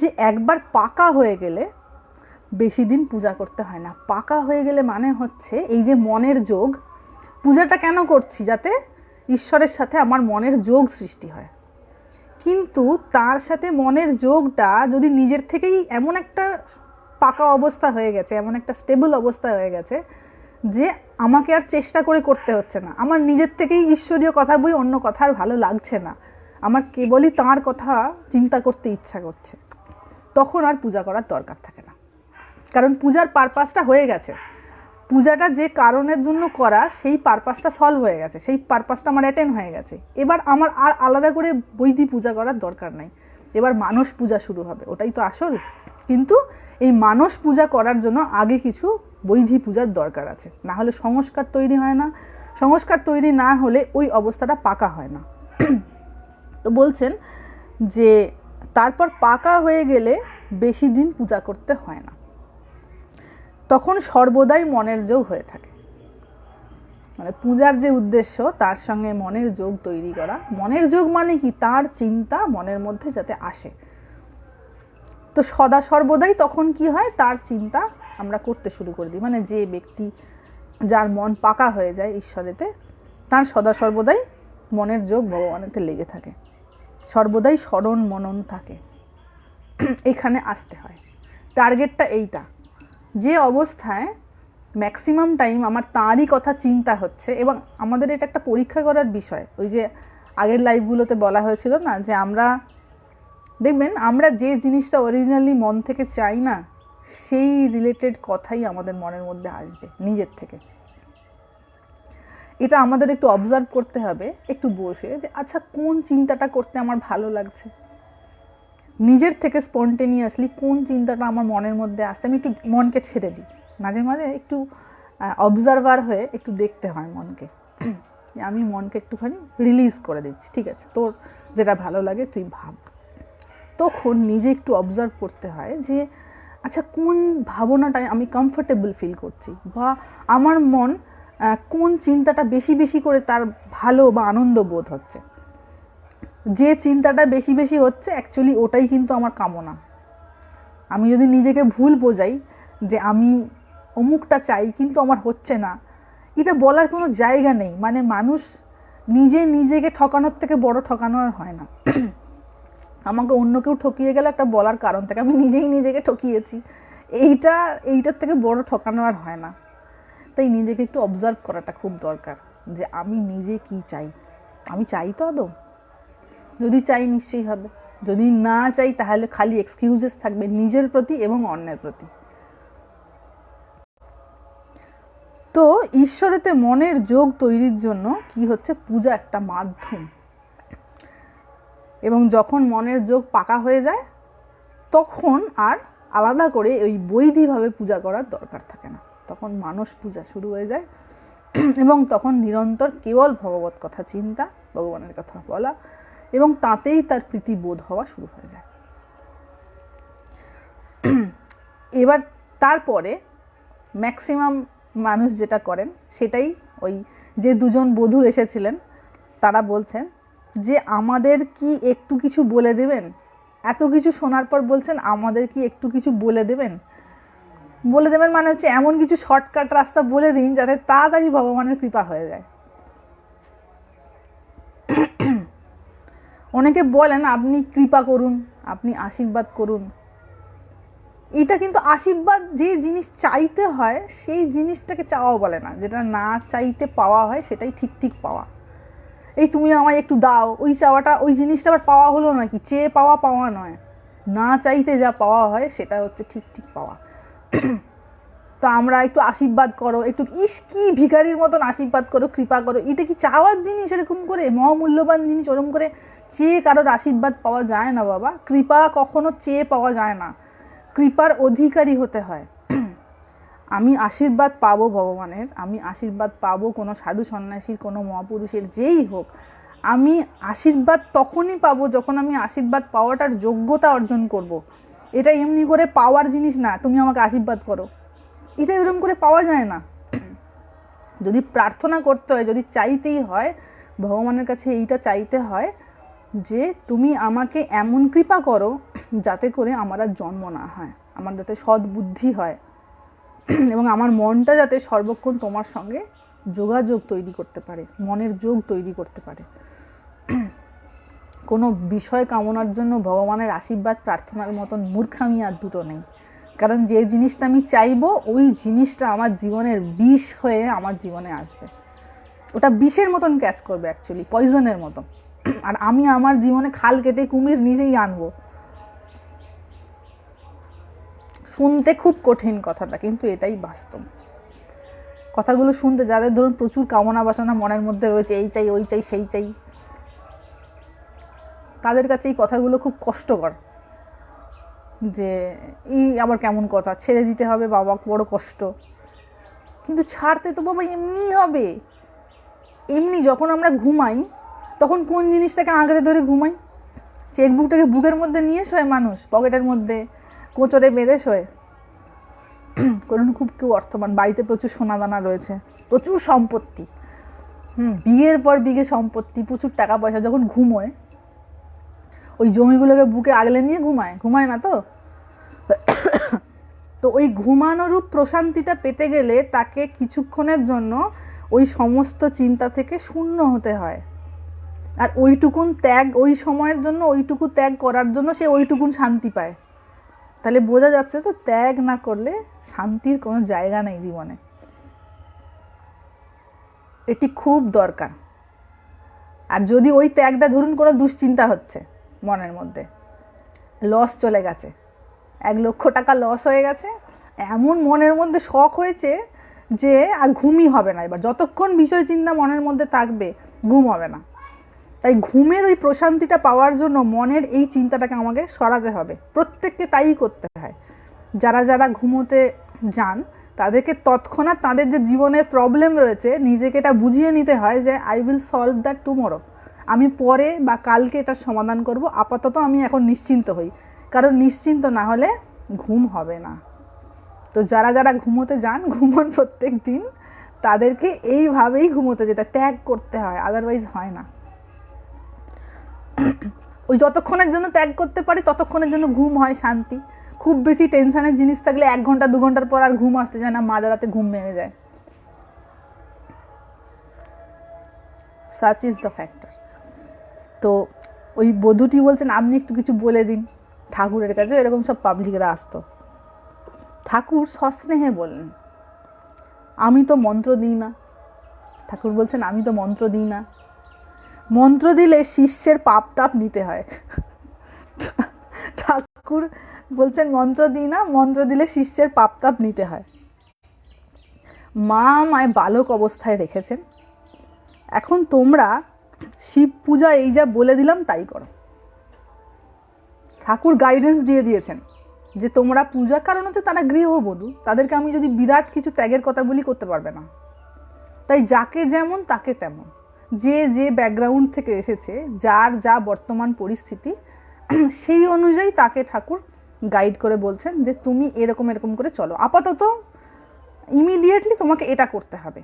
যে একবার পাকা হয়ে গেলে বেশি দিন পূজা করতে হয় না। পাকা হয়ে গেলে মানে হচ্ছে এই যে মনের যোগ, পূজাটা কেন করছি? যাতে ঈশ্বরের সাথে আমার মনের যোগ সৃষ্টি হয়। কিন্তু তার সাথে মনের যোগটা যদি নিজের থেকেই এমন একটা পাকা অবস্থা হয়ে গেছে, এমন একটা স্টেবল অবস্থা হয়ে গেছে যে আমাকে আর চেষ্টা করে করতে হচ্ছে না, আমার নিজের থেকেই ঈশ্বরীয় কথা বই অন্য কথা আর ভালো লাগছে না, আমার কেবলই তাঁর কথা চিন্তা করতে ইচ্ছা করছে, তখন আর পূজা করার দরকার থাকে না। কারণ পূজার পারপাসটা হয়ে গেছে, পূজাটা যে কারণের জন্য করা সেই পারপাসটা সলভ হয়ে গেছে, সেই পারপাসটা আমার অ্যাটেন্ড হয়ে গেছে। এবার আমার আর আলাদা করে বৈদিক পূজা করার দরকার নাই, এবার মানস পূজা শুরু হবে, ওটাই তো আসল। কিন্তু এই মানস পূজা করার জন্য আগে কিছু বৈদিক পূজার দরকার আছে, না হলে সংস্কার তৈরি হয় না। সংস্কার তৈরি না হলে ওই অবস্থাটা পাকা হয় না। তো বলছেন যে তারপর পাকা হয়ে গেলে বেশি দিন পূজা করতে হয় না, তখন সর্বদাই মনের যোগ হয়ে থাকে। মানে পূজার যে উদ্দেশ্য তার সঙ্গে মনের যোগ তৈরি করা। মনের যোগ মানে কি? তার চিন্তা মনের মধ্যে যাতে আসে। তো সদা সর্বদাই তখন কি হয়, তার চিন্তা আমরা করতে শুরু করে দিই। মানে যে ব্যক্তি, যার মন পাকা হয়ে যায় ঈশ্বরেতে, তার সদা সর্বদাই মনের যোগ ভগবানেতে লেগে থাকে, সর্বদাই স্মরণ মনন থাকে। এখানে আসতে হয়, টার্গেটটা এইটা, যে অবস্থায় ম্যাক্সিমাম টাইম আমার তাঁরই কথা চিন্তা হচ্ছে। এবং আমাদের এটা একটা পরীক্ষা করার বিষয়। ওই যে আগের লাইভগুলোতে বলা হয়েছিল না, যে আমরা দেখবেন আমরা যে জিনিসটা অরিজিনালি মন থেকে চাই না, সেই রিলেটেড কথাই আমাদের মনের মধ্যে আসবে নিজের থেকে। এটা আমাদের একটু অবজার্ভ করতে হবে, একটু বসে, যে আচ্ছা কোন চিন্তাটা করতে আমার ভালো লাগছে, নিজের থেকে স্পন্টেনিয়াসলি কোন চিন্তাটা আমার মনের মধ্যে আসছে। আমি একটু মনকে ছেড়ে দিই, মাঝে মাঝে একটু অবজারভার হয়ে একটু দেখতে হয় মনকে। আমি মনকে একটুখানি রিলিজ করে দিচ্ছি, ঠিক আছে, তোর যেটা ভালো লাগে তুই ভাব। তখন নিজে একটু অবজার্ভ করতে হয় যে আচ্ছা কোন ভাবনাটায় আমি কমফোর্টেবল ফিল করছি, বা আমার মন কোন চিন্তাটা বেশি বেশি করে তার ভালো বা আনন্দ বোধ হচ্ছে। যে চিন্তাটা বেশি বেশি হচ্ছে অ্যাকচুয়ালি ওটাই কিন্তু আমার কামনা। আমি যদি নিজেকে ভুল বোঝাই যে আমি অমুকটা চাই কিন্তু আমার হচ্ছে না, এটা বলার কোনো জায়গা নেই। মানে মানুষ নিজেকে ঠকানোর থেকে বড় ঠকানো আর হয় না। আমাকে অন্য কেউ ঠকিয়ে গেলে একটা বলার কারণ থাকে, আমি নিজেই নিজেকে ঠকিয়েছি, এইটার থেকে বড় ঠকানো আর হয় না। তাই নিজেকে একটু অবজার্ভ করাটা খুব দরকার, যে আমি নিজে কি চাই, আমি চাই তো আদৌ? যদি চাই নিশ্চয়ই হবে, যদি না চাই তাহলে খালি এক্সকিউজেস থাকবে নিজের প্রতি এবং অন্যের প্রতি। তো ঈশ্বরেতে মনের যোগ তৈরির জন্য কি হচ্ছে, পূজা একটা মাধ্যম। এবং যখন মনের যোগ পাকা হয়ে যায় তখন আর আলাদা করে ওই বৈধিভাবে পূজা করার দরকার থাকে না, তখন মানস পূজা শুরু হয়ে যায় এবং তখন নিরন্তর কেবল ভগবত কথা চিন্তা, ভগবানের কথা বলা এবং তাতেই তার প্রীতিবোধ হওয়া শুরু হয়ে যায়। এবার তারপরে ম্যাক্সিমাম মানুষ যেটা করেন সেটাই, ওই যে দুজন বধূ এসেছিলেন তারা বলছেন যে আমাদের কি একটু কিছু বলে দেবেন, এত কিছু শোনার পর বলছেন আমাদের কি একটু কিছু বলে দেবেন। বলে দেবেন মানে হচ্ছে এমন কিছু শর্টকাট রাস্তা বলে দিন যাতে তাড়াতাড়ি ভগবানের কৃপা হয়ে যায়। অনেকে বলেন আপনি কৃপা করুন, আপনি আশীর্বাদ করুন। এটা কিন্তু আশীর্বাদ, যে জিনিস চাইতে হয় সেই জিনিসটাকে চাওয়া বলে না, যেটা না চাইতে পাওয়া হয় সেটাই ঠিক ঠিক পাওয়া। এই তুমি আমায় একটু দাও, ওই চাওয়াটা, ওই জিনিসটা আবার পাওয়া হলো নাকি, চেয়ে পাওয়া পাওয়া নয়, না চাইতে যা পাওয়া হয় সেটা হচ্ছে ঠিক ঠিক পাওয়া। তো আমরা একটু আশীর্বাদ করো, একটু ইস কি ভিখারির মতন আশীর্বাদ করো, কৃপা করো, এটা কি চাওয়ার জিনিস? এরকম করে মহামূল্যবান জিনিস ওরকম করে চেয়ে কারোর আশীর্বাদ পাওয়া যায় না বাবা। কৃপা কখনো চেয়ে পাওয়া যায় না, কৃপার অধিকারী হতে হয়। আমি আশীর্বাদ পাবো ভগবানের, আমি আশীর্বাদ পাবো কোনো সাধু সন্ন্যাসীর, কোনো মহাপুরুষের, যেই হোক, আমি আশীর্বাদ তখনই পাবো যখন আমি আশীর্বাদ পাওয়াটার যোগ্যতা অর্জন করব। এটা এমনি করে পাওয়ার জিনিস না, তুমি আমাকে আশীর্বাদ করো, এটা এরকম করে পাওয়া যায় না। যদি প্রার্থনা করতে হয়, যদি চাইতেই হয়, ভগবানের কাছে এইটা চাইতে হয় যে তুমি আমাকে এমন কৃপা করো যাতে করে আমার আর জন্ম না হয়, আমার যাতে সদ্বুদ্ধি হয় এবং আমার মনটা যাতে সর্বক্ষণ তোমার সঙ্গে যোগাযোগ তৈরি করতে পারে, মনের যোগ তৈরি করতে পারে। কোনো বিষয় কামনার জন্য ভগবানের আশীর্বাদ প্রার্থনার মতন মূর্খামি আর দুটো নেই। কারণ যে জিনিসটা আমি চাইবো ওই জিনিসটা আমার জীবনের বিষ হয়ে আমার জীবনে আসবে, ওটা বিষের মতন ক্যাচ করবে, অ্যাকচুয়ালি পয়জনের মতন। আর আমি আমার জীবনে খাল কেটে কুমির নিজেই আনবো। শুনতে খুব কঠিন কথাটা, কিন্তু এটাই বাস্তব। কথাগুলো শুনতে যাদের ধরুন প্রচুর কামনা বাসনা মনের মধ্যে রয়েছে, এই চাই ওই চাই সেই চাই, তাদের কাছে এই কথাগুলো খুব কষ্টকর, যে এই আবার কেমন কথা, ছেড়ে দিতে হবে বাবা, বড় কষ্ট। কিন্তু ছাড়তে তো বাবা এমনিই হবে। এমনি যখন আমরা ঘুমাই তখন কোন জিনিসটাকে আঁকড়ে ধরে ঘুমাই? চেকবুকটাকে বুকের মধ্যে নিয়ে শোয় মানুষ, পকেটের মধ্যে কোঁচড়ে বেঁধে শোয়। কারণ খুব কেউ অর্থবান, বাড়িতে প্রচুর সোনা দানা রয়েছে, প্রচুর সম্পত্তি, বিয়ের পর বিঘে সম্পত্তি, প্রচুর টাকা পয়সা, যখন ঘুমোয় ওই জমিগুলোকে বুকে আগলে নিয়ে ঘুমায় না তো। তো ওই ঘুমানোরূপ প্রশান্তিটা পেতে গেলে তাকে কিছুক্ষণের জন্য ওই সমস্ত চিন্তা থেকে শূন্য হতে হয়। আর ওইটুকুন ত্যাগ, ওই সময়ের জন্য ওইটুকু ত্যাগ করার জন্য সে ওইটুকুন শান্তি পায়। তাহলে বোঝা যাচ্ছে তো ত্যাগ না করলে শান্তির কোনো জায়গা নেই জীবনে। এটি খুব দরকার। আর যদি ওই ত্যাগটা ধরুন কোনো দুশ্চিন্তা হচ্ছে মনের মধ্যে, লস চলে গেছে, 1 লক্ষ টাকা লস হয়ে গেছে, এমন মনের মধ্যে শখ হয়েছে যে আর ঘুমই হবে না। এবার যতক্ষণ বিষয় চিন্তা মনের মধ্যে থাকবে ঘুম হবে না। তাই ঘুমের ওই প্রশান্তিটা পাওয়ার জন্য মনের এই চিন্তাটাকে আমাকে সরাতে হবে, প্রত্যেককে তাই করতে হয়। যারা যারা ঘুমোতে যান তাদেরকে তৎক্ষণাৎ তাদের যে জীবনের প্রবলেম রয়েছে নিজেকে এটা বুঝিয়ে নিতে হয় যে I will solve that tomorrow, আমি পরে বা কালকে এটার সমাধান করব, আপাতত আমি এখন নিশ্চিন্ত হই। কারণ নিশ্চিন্ত না হলে ঘুম হবে না। তো যারা যারা ঘুমোতে যান, ঘুমন প্রত্যেক দিন, তাদেরকে এইভাবেই ঘুমোতে যেতে, ত্যাগ করতে হয়, আদারওয়াইজ হয় না। ওই যতক্ষণের জন্য ত্যাগ করতে পারি ততক্ষণের জন্য ঘুম হয়, শান্তি। খুব বেশি টেনশনের জিনিস থাকলে 1 ঘন্টা 2 ঘন্টার পর আর ঘুম আসতে যায় না, মাঝরাতে ঘুম ভেঙে যায়। Such is the factor. তো ওই বধূটি বলছেন আপনি একটু কিছু বলে দিন ঠাকুরের কাছে। এরকম সব পাবলিকরা আসতো, ঠাকুর সস্নেহে বললেন আমি তো মন্ত্র দিই না। ঠাকুর বলছেন আমি তো মন্ত্র দিই না। মন্ত্র দিলে শিষ্যের পাপ তাপ নিতে হয়। ঠাকুর বলছেন মন্ত্র দিই না, মন্ত্র দিলে শিষ্যের পাপ তাপ নিতে হয়। মা আমায় বালক অবস্থায় রেখেছেন, এখন তোমরা শিব পূজা এই যা বলে দিলাম তাই করো। ঠাকুর গাইডেন্স দিয়ে দিয়েছেন যে তোমরা পূজা, কারণ হচ্ছে তারা গৃহবধূ, তাদেরকে আমি যদি বিরাট কিছু ত্যাগের কথা বলি করতে পারবে না। তাই যাকে যেমন তাকে তেমন, যে যে ব্যাকগ্রাউন্ড থেকে এসেছে, যার যা বর্তমান পরিস্থিতি, সেই অনুযায়ী তাকে ঠাকুর গাইড করে বলছেন যে তুমি এরকম এরকম করে চলো, আপাতত ইমিডিয়েটলি তোমাকে এটা করতে হবে।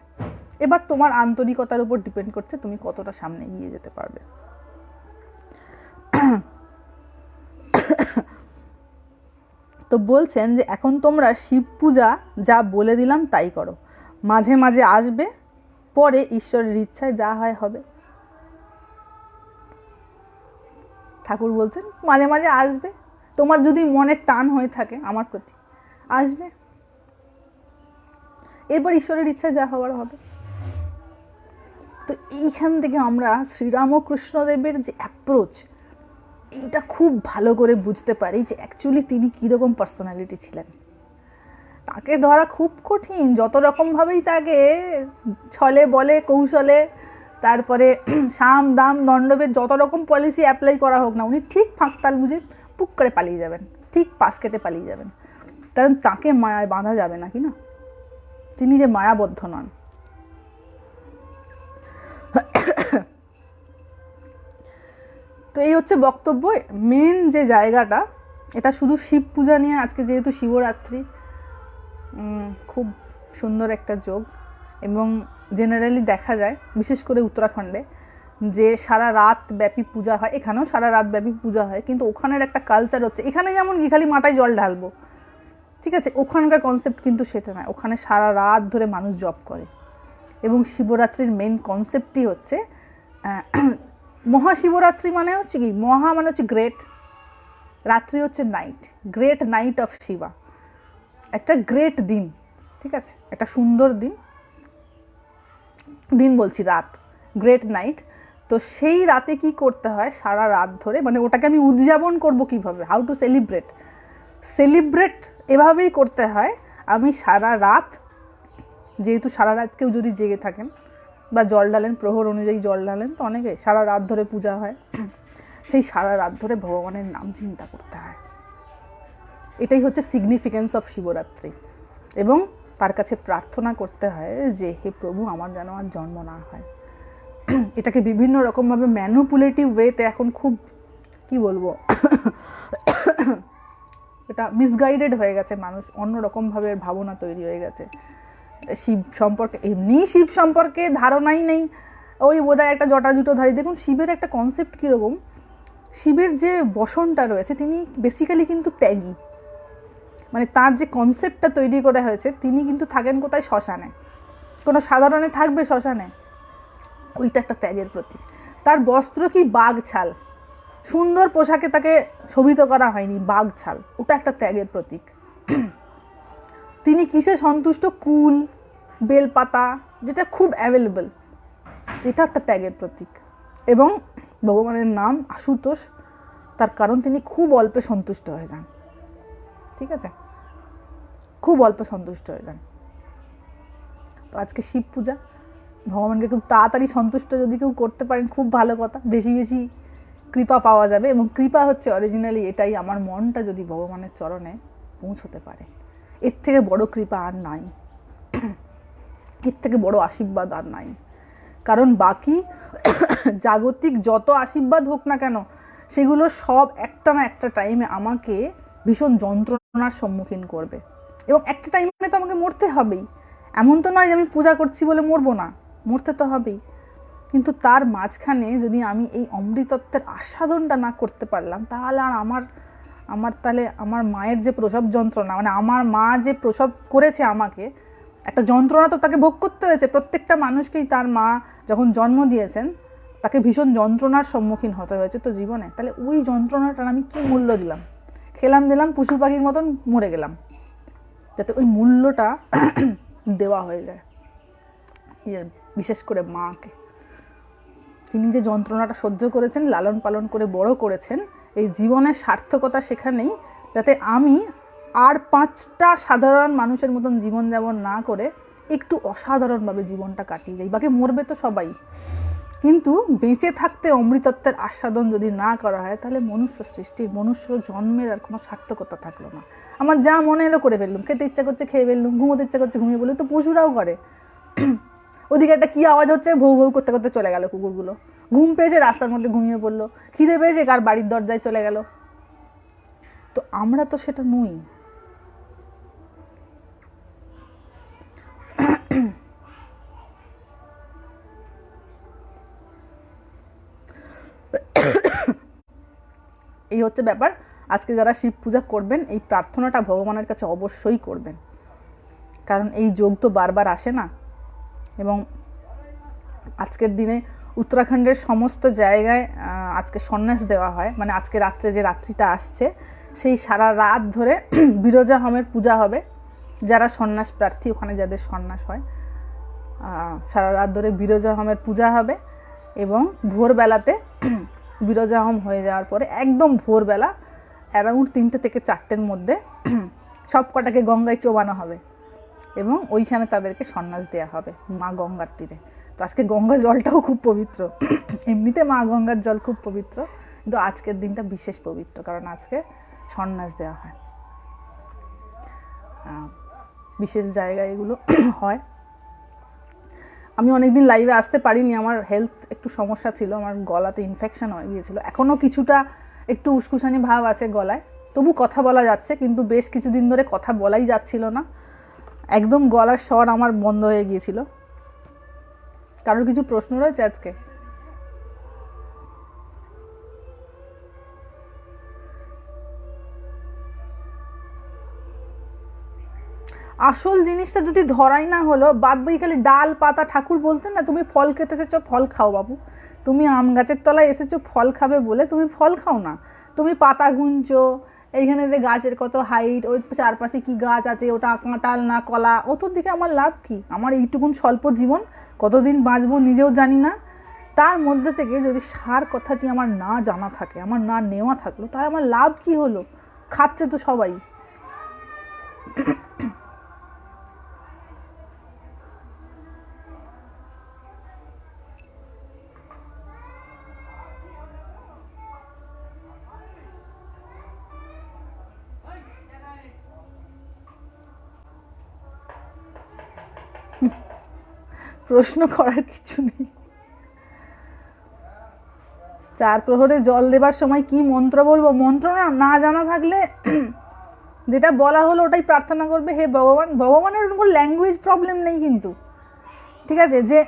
এবার তোমার আন্তরিকতার উপর ডিপেন্ড করছে তুমি কতটা সামনে এগিয়ে যেতে পারবে। তো বলছেন যে এখন তোমরা শিব পূজা যা বলে দিলাম তাই করো, মাঝে মাঝে আসবে, পরে ঈশ্বরের ইচ্ছায় যা হয় হবে। ঠাকুর বলছেন মাঝে মাঝে আসবে, তোমার যদি মনের টান হয়ে থাকে আমার প্রতি, আসবে, এরপর ঈশ্বরের ইচ্ছায় যা হওয়ার হবে। তো এইখান থেকে আমরা শ্রীরামকৃষ্ণদেবের যে অ্যাপ্রোচ, এটা খুব ভালো করে বুঝতে পারি যে অ্যাকচুয়ালি তিনি কীরকম পার্সোনালিটি ছিলেন। তাকে ধরা খুব কঠিন, যত রকমভাবেই তাকে ছলে বলে কৌশলে, তারপরে সাম দাম দণ্ডভেদ যত রকম পলিসি অ্যাপ্লাই করা হোক না, উনি ঠিক ফাঁকতাল বুঝে পুক করে পালিয়ে যাবেন, ঠিক পাশ কেটে পালিয়ে যাবেন, কারণ তাকে মায়ায় বাঁধা যাবে না, কি না? তিনি যে মায়াবদ্ধ নন। তো এই হচ্ছে বক্তব্য। মেন যে জায়গাটা, এটা শুধু শিব পূজা নিয়ে, আজকে যেহেতু শিবরাত্রি, খুব সুন্দর একটা যোগ, এবং জেনারেলি দেখা যায় বিশেষ করে উত্তরাখণ্ডে যে সারা রাত ব্যাপী পূজা হয়, এখানেও সারা রাত ব্যাপী পূজা হয়, কিন্তু ওখানের একটা কালচার হচ্ছে, এখানে যেমন কি খালি মাথায় জল ঢালবো, ঠিক আছে, ওখানকার কনসেপ্ট কিন্তু সেটা নয়, ওখানে সারা রাত ধরে মানুষ জপ করে। এবং শিবরাত্রির মেন কনসেপ্টই হচ্ছে, মহাশিবরাত্রি মানে হচ্ছে কি, মহা মানে হচ্ছে গ্রেট, রাত্রি হচ্ছে night, great night of Shiva, একটা গ্রেট দিন, ঠিক আছে, একটা সুন্দর দিন, দিন বলছি রাত, গ্রেট নাইট। তো সেই রাতে কি করতে হয়, সারা রাত ধরে, মানে ওটাকে আমি উদযাপন করব কিভাবে, হাউ টু সেলিব্রেট এভাবেই করতে হয়। আমি সারা রাত, যেহেতু সারা রাত কেউ যদি জেগে থাকেন বা জল ঢালেন, প্রহর অনুযায়ী জল ঢালেন, তো অনেকে সারা রাত ধরে পূজা হয়, সেই সারা রাত ধরে ভগবানের নাম চিন্তা করতে হয়। এটাই হচ্ছে সিগনিফিকেন্স অফ শিবরাত্রি। এবং তার কাছে প্রার্থনা করতে হয় যে হে প্রভু, আমার যেন আর জন্ম না হয়। এটাকে বিভিন্ন রকমভাবে ম্যানুপুলেটিভ ওয়েতে এখন খুব, কি বলবো, এটা মিসগাইডেড হয়ে গেছে, মানুষ অন্যরকমভাবে ভাবনা তৈরি হয়ে গেছে শিব সম্পর্কে। এমনি শিব সম্পর্কে ধারণাই নেই, ওই বোধহয় একটা জটা জুটো ধারি। দেখুন শিবের একটা কনসেপ্ট কীরকম, শিবের যে বসনটা রয়েছে তিনি বেসিক্যালি কিন্তু ত্যাগী, মানে তার যে কনসেপ্টটা তৈরি করা হয়েছে, তিনি কিন্তু থাকেন কোথায়, শ্মশানে, কোনো সাধারণে থাকবে শ্মশানে, ওইটা একটা ত্যাগের প্রতীক। তার বস্ত্র কি, বাঘ ছাল, সুন্দর পোশাকে তাকে শোভিত করা হয়নি, বাঘ ছাল, ওটা একটা ত্যাগের প্রতীক। তিনি কিসে সন্তুষ্ট, কুল, বেলপাতা, যেটা খুব অ্যাভেলেবল, এটা একটা ত্যাগের প্রতীক। এবং ভগবানের নাম আশুতোষ, তার কারণ তিনি খুব অল্পে সন্তুষ্ট হয়ে যান, ঠিক আছে, খুব অল্পে সন্তুষ্ট হয়ে যান। তো আজকে শিব পূজা, ভগবানকে খুব তাড়াতাড়ি সন্তুষ্ট যদি কেউ করতে পারেন, খুব ভালো কথা, বেশি বেশি কৃপা পাওয়া যাবে। এবং কৃপা হচ্ছে অরিজিনালি এটাই, আমার মনটা যদি ভগবানের চরণে পৌঁছতে পারে, এর থেকে বড় কৃপা আর নাই, এর থেকে বড় আশীর্বাদ আর নাই। কারণ বাকি জাগতিক যত আশীর্বাদ হোক না কেন, সেগুলো সব একটা না একটা টাইমে আমাকে ভীষণ যন্ত্রণার সম্মুখীন করবে, এবং একটা টাইমে তো আমাকে মরতে হবেই। এমন তো নয় যে আমি পূজা করছি বলে মরবো না, মরতে তো হবেই। কিন্তু তার মাঝখানে যদি আমি এই অমৃতত্বের আস্বাদনটা না করতে পারলাম, তাহলে আর তাহলে আমার মায়ের যে প্রসব যন্ত্রণা, মানে আমার মা যে প্রসব করেছে আমাকে, একটা যন্ত্রণা তো তাকে ভোগ করতে হয়েছে। প্রত্যেকটা মানুষকেই তার মা যখন জন্ম দিয়েছেন, তাকে ভীষণ যন্ত্রণার সম্মুখীন হতে হয়েছে তো জীবনে। তাহলে ওই যন্ত্রণাটার আমি কী মূল্য দিলাম, খেলাম দিলাম, পশু পাখির মতন মরে গেলাম, যাতে ওই মূল্যটা দেওয়া হয়ে যায়, বিশেষ করে মাকে। তিনি যে যন্ত্রণাটা সহ্য করেছেন, লালন পালন করে বড় করেছেন, এই জীবনের সার্থকতা সেখানেই, যাতে আমি আর 5টা সাধারণ মানুষের মতন জীবনযাপন না করে একটু অসাধারণভাবে জীবনটা কাটিয়ে যাই। বাকি মরবে তো সবাই, কিন্তু বেঁচে থাকতে অমৃতত্বের আস্বাদন যদি না করা হয়, তাহলে মনুষ্য সৃষ্টির, মনুষ্য জন্মের আর কোনো সার্থকতা থাকলো না। আমার যা মনে এলো করে ফেললুম, খেতে ইচ্ছা করছে খেয়ে ফেললুম, ঘুমোতে ইচ্ছা করছে ঘুমিয়ে বললুম, তো পশুরাও করে। ওদিকে একটা কী আওয়াজ হচ্ছে, ভৌ ভৌ করতে করতে চলে গেল কুকুরগুলো। ঘুম পেয়েছে, রাস্তার মধ্যে ঘুমিয়ে পড়লো। খিদে পেয়েছে, কার বাড়ির দরজায় চলে গেল। তো আমরা তো সেটা নই। এই হচ্ছে ব্যাপার। আজকে যারা শিব পূজা করবেন, এই প্রার্থনাটা ভগবানের কাছে অবশ্যই করবেন, কারণ এই যোগ তো বারবার আসে না। এবং আজকের দিনে উত্তরাখণ্ডের সমস্ত জায়গায় আজকে সন্ন্যাস দেওয়া হয়, মানে আজকে রাত্রে যে রাত্রিটা আসছে, সেই সারা রাত ধরে বিরজা হোমের পূজা হবে। যারা সন্ন্যাস প্রার্থী, ওখানে যাদের সন্ন্যাস হয়, সারা রাত ধরে বিরজা হোমের পূজা হবে। এবং ভোরবেলাতে বিরজা হোম হয়ে যাওয়ার পরে একদম ভোরবেলা অ্যারাউন্ড 3টে থেকে 4টের মধ্যে সব কটাকে গঙ্গায় চোবানো হবে এবং ওইখানে তাদেরকে সন্ন্যাস দেওয়া হবে মা গঙ্গার তীরে। তো আজকে গঙ্গা জলটাও খুব পবিত্র, এমনিতে মা গঙ্গার জল খুব পবিত্র, কিন্তু আজকের দিনটা বিশেষ পবিত্র, কারণ আজকে সন্ন্যাস দেওয়া হয়। বিশেষ জায়গায় এগুলো হয়। আমি অনেকদিন লাইভে আসতে পারিনি, আমার হেলথ একটু সমস্যা ছিল, আমার গলাতে ইনফেকশন হয়ে গিয়েছিল। এখনও কিছুটা একটু উস্কুসানি ভাব আছে গলায়, তবু কথা বলা যাচ্ছে, কিন্তু বেশ কিছুদিন ধরে কথা বলাই যাচ্ছিল না, একদম গলার স্বর আমার বন্ধ হয়ে গিয়েছিল। কারোর কিছু প্রশ্ন রয়েছে আজকে? আসল জিনিসটা যদি ধরাই না হলো, বাদ বাকি খালি ডাল পাতা, ঠাকুর বলতেন না, তুমি ফল খেতে এসেছো, ফল খাও বাবু। তুমি আম গাছের তলায় এসেছো ফল খাবে বলে, তুমি ফল খাও না, তুমি পাতা গুনছো। এইখানে যে গাছের কত হাইট, ওই চারপাশে কি গাছ আছে, ওটা কাঁঠাল না কলা, ওটোর দিকে আমার লাভ কি? আমার এইটুকুন স্বল্প জীবন, কতদিন বাঁচবো নিজেও জানি না। তার মধ্যে থেকে যদি সার কথাটি আমার না জানা থাকে, আমার না নেওয়া থাকলো, তাহলে আমার লাভ কি হলো? খাচ্ছে তো সবাই। প্রশ্ন করার কিছু নেই। 4 প্রহরে জল দেবার সময় কি মন্ত্র বলবো? মন্ত্র না জানা থাকলে যেটা বলা হলো ওটাই প্রার্থনা করবে, হে ভগবান। ভগবানের কোনো ল্যাঙ্গুয়েজ প্রবলেম নেই কিন্তু, ঠিক আছে, যে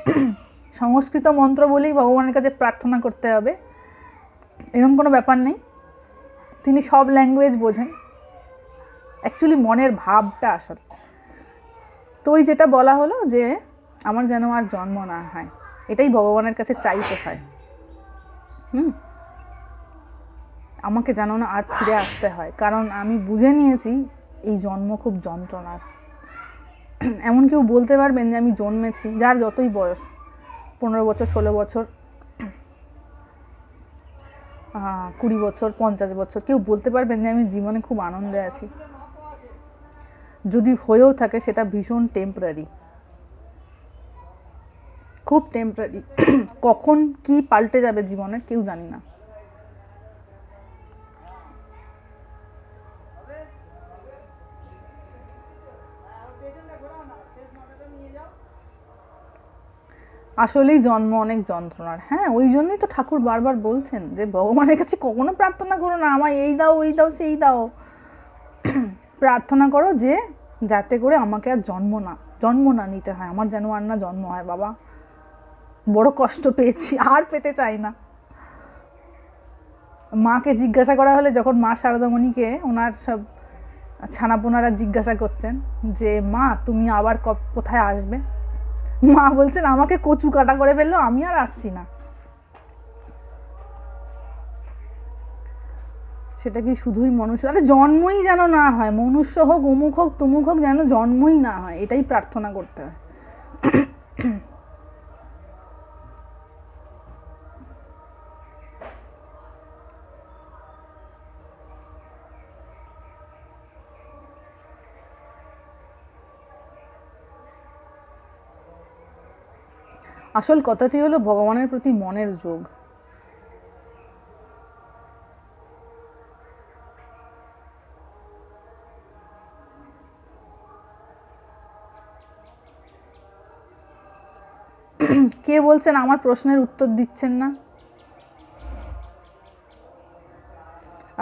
সংস্কৃত মন্ত্র বলেই ভগবানের কাছে প্রার্থনা করতে হবে এরকম কোনো ব্যাপার নেই। তিনি সব ল্যাঙ্গুয়েজ বোঝেন, অ্যাকচুয়ালি মনের ভাবটা আসল। তো ওই যেটা বলা হলো যে আমার যেন আর জন্ম না হয়, এটাই ভগবানের কাছে চাইতে হয়। আমাকে যেন না আর ফিরে আসতে হয়, কারণ আমি বুঝে নিয়েছি এই জন্ম খুব যন্ত্রণার। এমন কেউ বলতে পারবেন যে আমি জন্মেছি, যার যতই বয়স, 15 বছর, 16 বছর, 20 বছর, 50 বছর, কেউ বলতে পারবেন যে আমি জীবনে খুব আনন্দে আছি? যদি হয়েও থাকে সেটা ভীষণ টেম্পোরারি, খুব টেম্পোরারি। কখন কি পাল্টে যাবে জীবনের কেউ জানি না। আসলেই জন্ম অনেক যন্ত্রণার। হ্যাঁ, ওই জন্যই তো ঠাকুর বারবার বলছেন যে ভগবানের কাছে কখনো প্রার্থনা করো না আমায় এই দাও ওই দাও সেই দাও, প্রার্থনা করো যে যাতে করে আমাকে আর জন্ম না নিতে হয়, আমার যেন আর না জন্ম হয়। বাবা, বড় কষ্ট পেয়েছি, আর পেতে চাই না। মাকে জিজ্ঞাসা করা হলে, যখন মা শারদামণিকে ওনার সব ছানাপোনারা জিজ্ঞাসা করছেন যে মা তুমি আবার কোথায় আসবে, মা বলছেন আমাকে কচু কাটা করে ফেললো, আমি আর আসছি না। সেটা কি শুধুই মনুষ্য, আরে জন্মই যেন না হয়, মনুষ্য হোক অমুক হোক তুমুক হোক, যেন জন্মই না হয়, এটাই প্রার্থনা করতে হয়। আসল কথাটি হলো ভগবানের প্রতি মনের যোগ। কে বলছেন আমার প্রশ্নের উত্তর দিচ্ছেন না?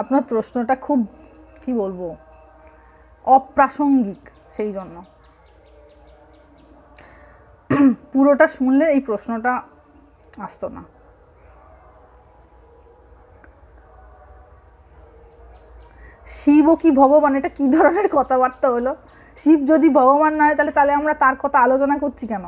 আপনার প্রশ্নটা খুব কি বলবো অপ্রাসঙ্গিক, সেই জন্য। পুরোটা শুনলে এই প্রশ্নটা আসতো না। শিবও কি ভগবান? এটা কি ধরনের কথাবার্তা হলো? শিব যদি ভগবান না হয় তাহলে তাহলে আমরা তার কথা আলোচনা করছি কেন?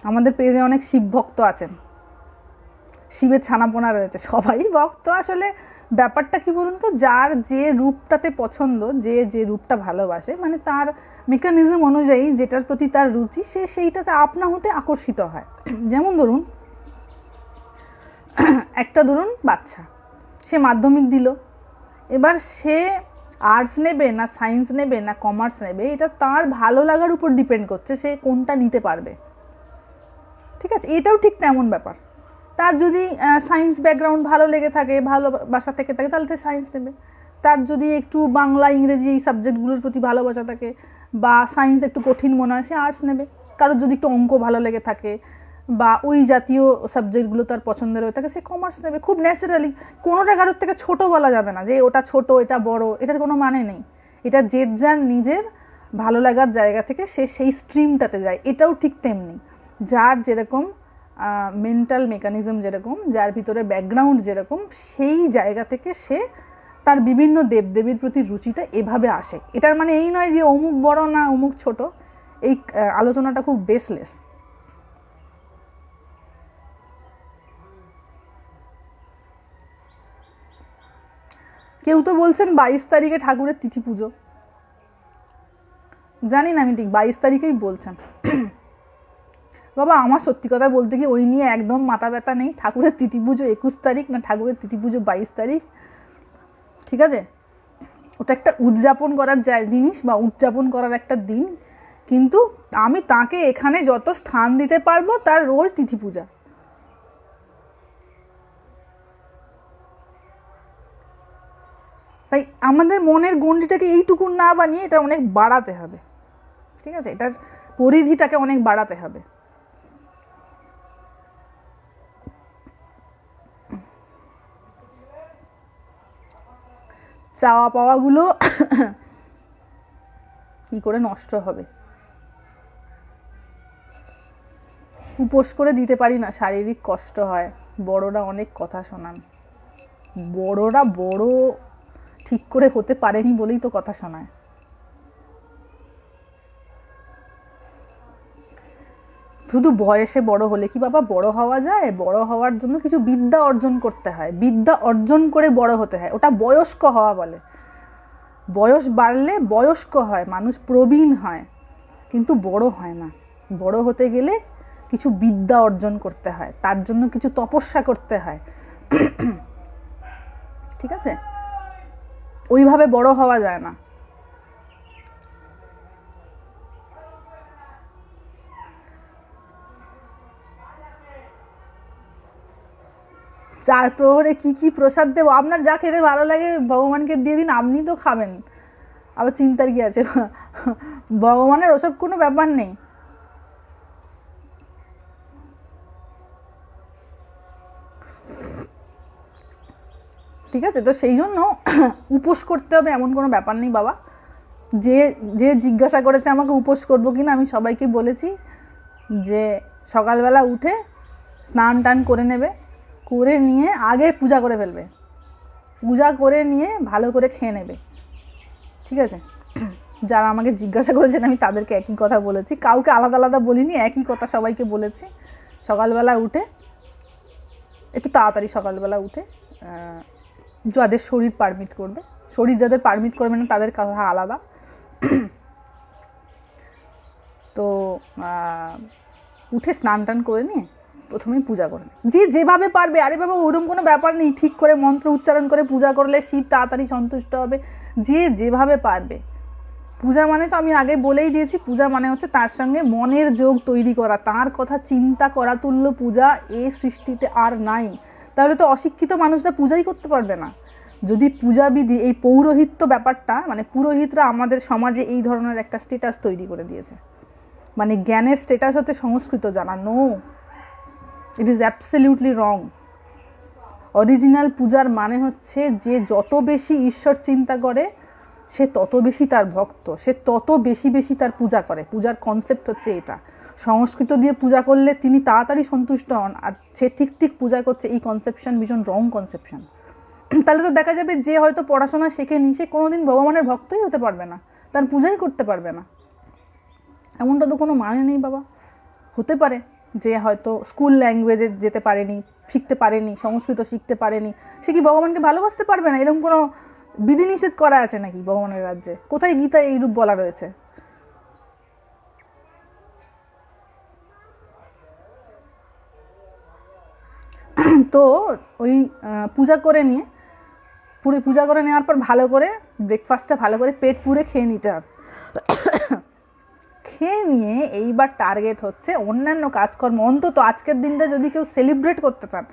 আমাদের পেজে অনেক শিব ভক্ত আছেন, শিবের ছানাপোনা রয়েছে, সবাই ভক্ত। আসলে ব্যাপারটা কি বলুন তো, যার যে রূপটাতে পছন্দ, যে যে রূপটা ভালোবাসে, মানে তার মেকানিজম অনুযায়ী যেটার প্রতি তার রুচি, সে সেইটাতে আপনা হতে আকর্ষিত হয়। যেমন ধরুন একটা ধরুন বাচ্চা, সে মাধ্যমিক দিল, এবার সে আর্টস নেবে না সায়েন্স নেবে না কমার্স নেবে, এটা তার ভালো লাগার উপর ডিপেন্ড করছে, সে কোনটা নিতে পারবে। ঠিক আছে, এটাও ঠিক তেমন ব্যাপার। তার যদি সায়েন্স ব্যাকগ্রাউন্ড ভালো লেগে থাকে, ভালোবাসা থেকে থাকে, তাহলে সে সায়েন্স নেবে। তার যদি একটু বাংলা ইংরেজি এই সাবজেক্টগুলোর প্রতি ভালোবাসা থাকে, বা সায়েন্স একটু কঠিন মনে হয়, সে আর্টস নেবে। কারোর যদি একটু অঙ্ক ভালো লেগে থাকে বা ওই জাতীয় সাবজেক্টগুলো তার পছন্দের হয়ে থাকে, সে কমার্স নেবে। খুব ন্যাচারালি, কোনোটা কারোর থেকে ছোট বলা যাবে না যে ওটা ছোট এটা বড়, এটার কোনো মানে নেই। এটা যে যার নিজের ভালো লাগার জায়গা থেকে সে সেই স্ট্রিমটাতে যায়। এটাও ঠিক তেমনি, যার যেরকম মেন্টাল মেকানিজম যেরকম, যার ভিতরে ব্যাকগ্রাউন্ড যেরকম, সেই জায়গা থেকে সে তার বিভিন্ন দেবদেবীর প্রতি রুচিটা এভাবে আসে। এটার মানে এই নয় যে অমুক বড় না অমুক ছোট। এই আলোচনাটা খুব বেসলেস। কেউ তো বলছেন 22 তারিখে ঠাকুরের তিথি পুজো, জানি না আমি ঠিক 22 তারিখেই বলছেন। বাবা আমার সত্যি কথা বলতে কি ওই নিয়ে একদম মাথা ব্যথা নেই। ঠাকুরের তিথি পুজো 21 তারিখ না ঠাকুরের তিথি পুজো 22 তারিখ, ঠিক আছে, ওটা একটা উদযাপন করার জিনিস বা উদযাপন করার একটা দিন। কিন্তু আমি তাকে এখানে যত স্থান দিতে পারবো তার রোজ তিথি পূজা। তাই আমাদের মনের গণ্ডিটাকে এইটুকু না বানিয়ে এটা অনেক বাড়াতে হবে। ঠিক আছে, এটার পরিধিটাকে অনেক বাড়াতে হবে। চাওয়া পাওয়াগুলো কি করে নষ্ট হবে? উপোস করে দিতে পারি না, শারীরিক কষ্ট হয়। বড়রা অনেক কথা শোনান, বড়রা বড় ঠিক করে হতে পারেনি বলেই তো কথা শোনায়। শুধু বয়সে বড় হলে কি বাবা বড় হওয়া যায়? বড় হওয়ার জন্য কিছু বিদ্যা অর্জন করতে হয়, বিদ্যা অর্জন করে বড় হতে হয়, ওটা বয়স্ক হওয়া বলে। বয়স বাড়লে বয়স্ক হয়, মানুষ প্রবীণ হয়, কিন্তু বড় হয় না। বড় হতে গেলে কিছু বিদ্যা অর্জন করতে হয়, তার জন্য কিছু তপস্যা করতে হয়। ঠিক আছে, ওইভাবে বড় হওয়া যায় না। চার প্রহরে কি কি প্রসাদ দেবো? আপনার যা খেতে ভালো লাগে ভগবানকে দিয়ে দিন, আপনি তো খাবেন, আবার চিন্তার কি আছে? ভগবানের ওসব কোনো ব্যাপার নেই। ঠিক আছে, তো সেই জন্য উপোস করতে হবে এমন কোনো ব্যাপার নেই বাবা। যে যে জিজ্ঞাসা করেছে আমাকে উপোস করবো কিনা, আমি সবাইকে বলেছি যে সকালবেলা উঠে স্নান টান করে নেবে, করে নিয়ে আগে পূজা করে ফেলবে। পূজা করে নিয়ে ভালো করে খেয়ে নেবে, ঠিক আছে? যারা আমাকে জিজ্ঞাসা করেছেন আমি তাদেরকে একই কথা বলেছি, কাউকে আলাদা আলাদা বলিনি, একই কথা সবাইকে বলেছি। সকালবেলা উঠে একটু তাড়াতাড়ি সকালবেলা উঠে যাদের শরীর পারমিট করবে, শরীর যাদের পারমিট করবে না তাদের কথা আলাদা, তো উঠে স্নান টান করে নিয়ে প্রথমেই পূজা করে যে যেভাবে পারবে। আরে বাবা ওরকম কোনো ব্যাপার নেই, ঠিক করে মন্ত্র উচ্চারণ করে পূজা করলে শিব তাড়াতাড়ি সন্তুষ্ট হবে, যে যেভাবে পারবে। পূজা মানে তো আমি আগে বলেই দিয়েছি, পূজা মানে হচ্ছে তার সঙ্গে মনের যোগ তৈরি করা, তার কথা চিন্তা করা তুল্য পূজা এ সৃষ্টিতে আর নাই। তাহলে তো অশিক্ষিত মানুষরা পূজাই করতে পারবে না। যদি পূজাবিধি, এই পৌরোহিত্য ব্যাপারটা, মানে পুরোহিতরা আমাদের সমাজে এই ধরনের একটা স্ট্যাটাস তৈরি করে দিয়েছে, মানে জ্ঞানের স্ট্যাটাস হচ্ছে সংস্কৃত জানা। No, it is absolutely wrong. Original পূজার মানে হচ্ছে যে যত বেশি ঈশ্বর চিন্তা করে সে তত বেশি তার ভক্ত, সে তত বেশি বেশি তার পূজা করে। পূজার কনসেপ্ট হচ্ছে এটা। সংস্কৃত দিয়ে পূজা করলে তিনি তাড়াতাড়ি সন্তুষ্ট হন, আর সে ঠিক ঠিক পূজা করছে, এই কনসেপশন ভীষণ রং কনসেপশন। তাহলে তো দেখা যাবে যে হয়তো পড়াশোনা শেখেনি সে কোনোদিন ভগবানের ভক্তই হতে পারবে না, তার পূজাই করতে পারবে না। এমনটা তো কোনো মানে নেই বাবা। হতে পারে যে হয়তো স্কুল ল্যাঙ্গুয়েজে যেতে পারেনি, শিখতে পারেনি, সংস্কৃত শিখতে পারেনি, সে কি ভগবানকে ভালোবাসতে পারবে না? এরকম কোনো বিধিনিষেধ করা আছে নাকি ভগবানের রাজ্যে? কোথায় গীতায় এইরূপ বলা রয়েছে? তো ওই পূজা করে নিয়ে, পুরো পূজা করে নেওয়ার পর ভালো করে ব্রেকফাস্টটা ভালো করে পেট পুরে খেয়ে নিতে হবে। খেয়ে নিয়ে এইবার টার্গেট হচ্ছে অন্যান্য কাজকর্ম। অন্তত আজকের দিনটা যদি কেউ সেলিব্রেট করতে চান,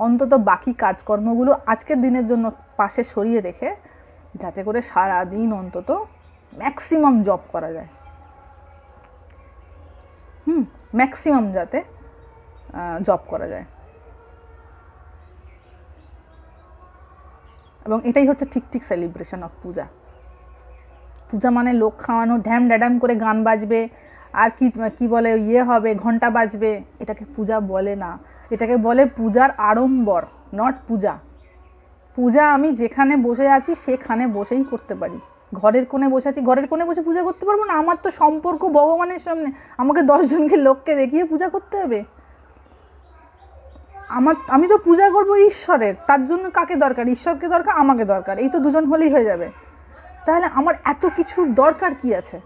অন্তত বাকি কাজকর্মগুলো আজকের দিনের জন্য পাশে সরিয়ে রেখে, যাতে করে সারাদিন অন্তত ম্যাক্সিমাম জব করা যায়। ম্যাক্সিমাম যাতে জব করা যায়, এবং এটাই হচ্ছে ঠিক ঠিক সেলিব্রেশন অফ পূজা। পূজা মানে লোক খাওয়ানো, ঢ্যাম ড্যাডাম করে গান বাজবে, আর কি কি বলে ইয়ে হবে, ঘন্টা বাজবে, এটাকে পূজা বলে না। এটাকে বলে পূজার আড়ম্বর, নট পূজা। পূজা আমি যেখানে বসে আছি সেখানে বসেই করতে পারি। ঘরের কোণে বসে আছি, ঘরের কোণে বসে পূজা করতে পারবো না? আমার তো সম্পর্ক ভগবানের সামনে, আমাকে 10 জনকে লোককে দেখিয়ে পূজা করতে হবে? আমি তো পূজা করবো ঈশ্বরের, তার জন্য কাকে দরকার? ঈশ্বরকে দরকার, আমাকে দরকার, এই তো দুজন হলেই হয়ে যাবে। তাহলে আমার এত কিছুর দরকার কি আছে?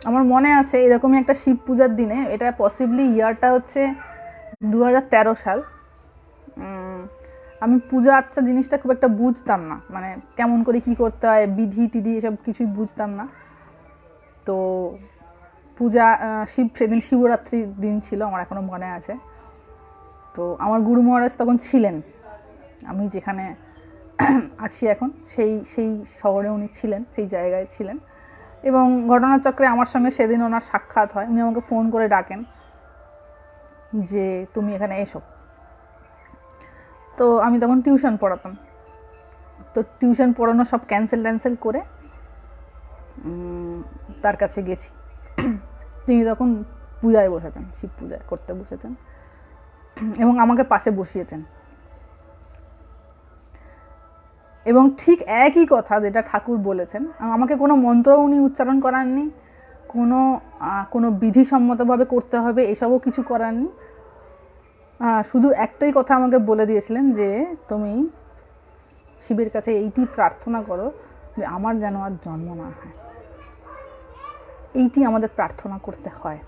আমার মনে আছে এরকমই একটা শিব পূজার দিনে, এটা পসিবলি ইয়ারটা হচ্ছে 2013 সাল। আমি পূজা আচ্ছা জিনিসটা খুব একটা বুঝতাম না, মানে কেমন করে কি করতে হয়, বিধি টিধি এসব কিছুই বুঝতাম না। তো পূজা সেদিন শিবরাত্রির দিন ছিল, আমার এখনও মনে আছে। তো আমার গুরু মহারাজ তখন ছিলেন, আমি যেখানে আছি এখন সেই সেই শহরে উনি ছিলেন, সেই জায়গায় ছিলেন। এবং ঘটনাচক্রে আমার সঙ্গে সেদিন ওনার সাক্ষাৎ হয়। উনি আমাকে ফোন করে ডাকেন যে তুমি এখানে এসো। তো আমি তখন টিউশন পড়াতাম, তো টিউশন পড়ানো সব ক্যান্সেল করে তার কাছে গেছি। তিনি তখন পূজায় বসেছেন, শিব পূজা করতে বসেছেন, এবং আমাকে পাশে বসিয়েছেন। এবং ঠিক একই কথা যেটা ঠাকুর বলেছেন, আমাকে কোনো মন্ত্র উনি উচ্চারণ করাননি, কোনো বিধিসম্মতভাবে করতে হবে এসবও কিছু করাননি। শুধু একটাই কথা আমাকে বলে দিয়েছিলেন যে তুমি শিবের কাছে এইটি প্রার্থনা করো যে আমার যেন আর জন্ম না হয়। এইটি আমাদের প্রার্থনা করতে হয়,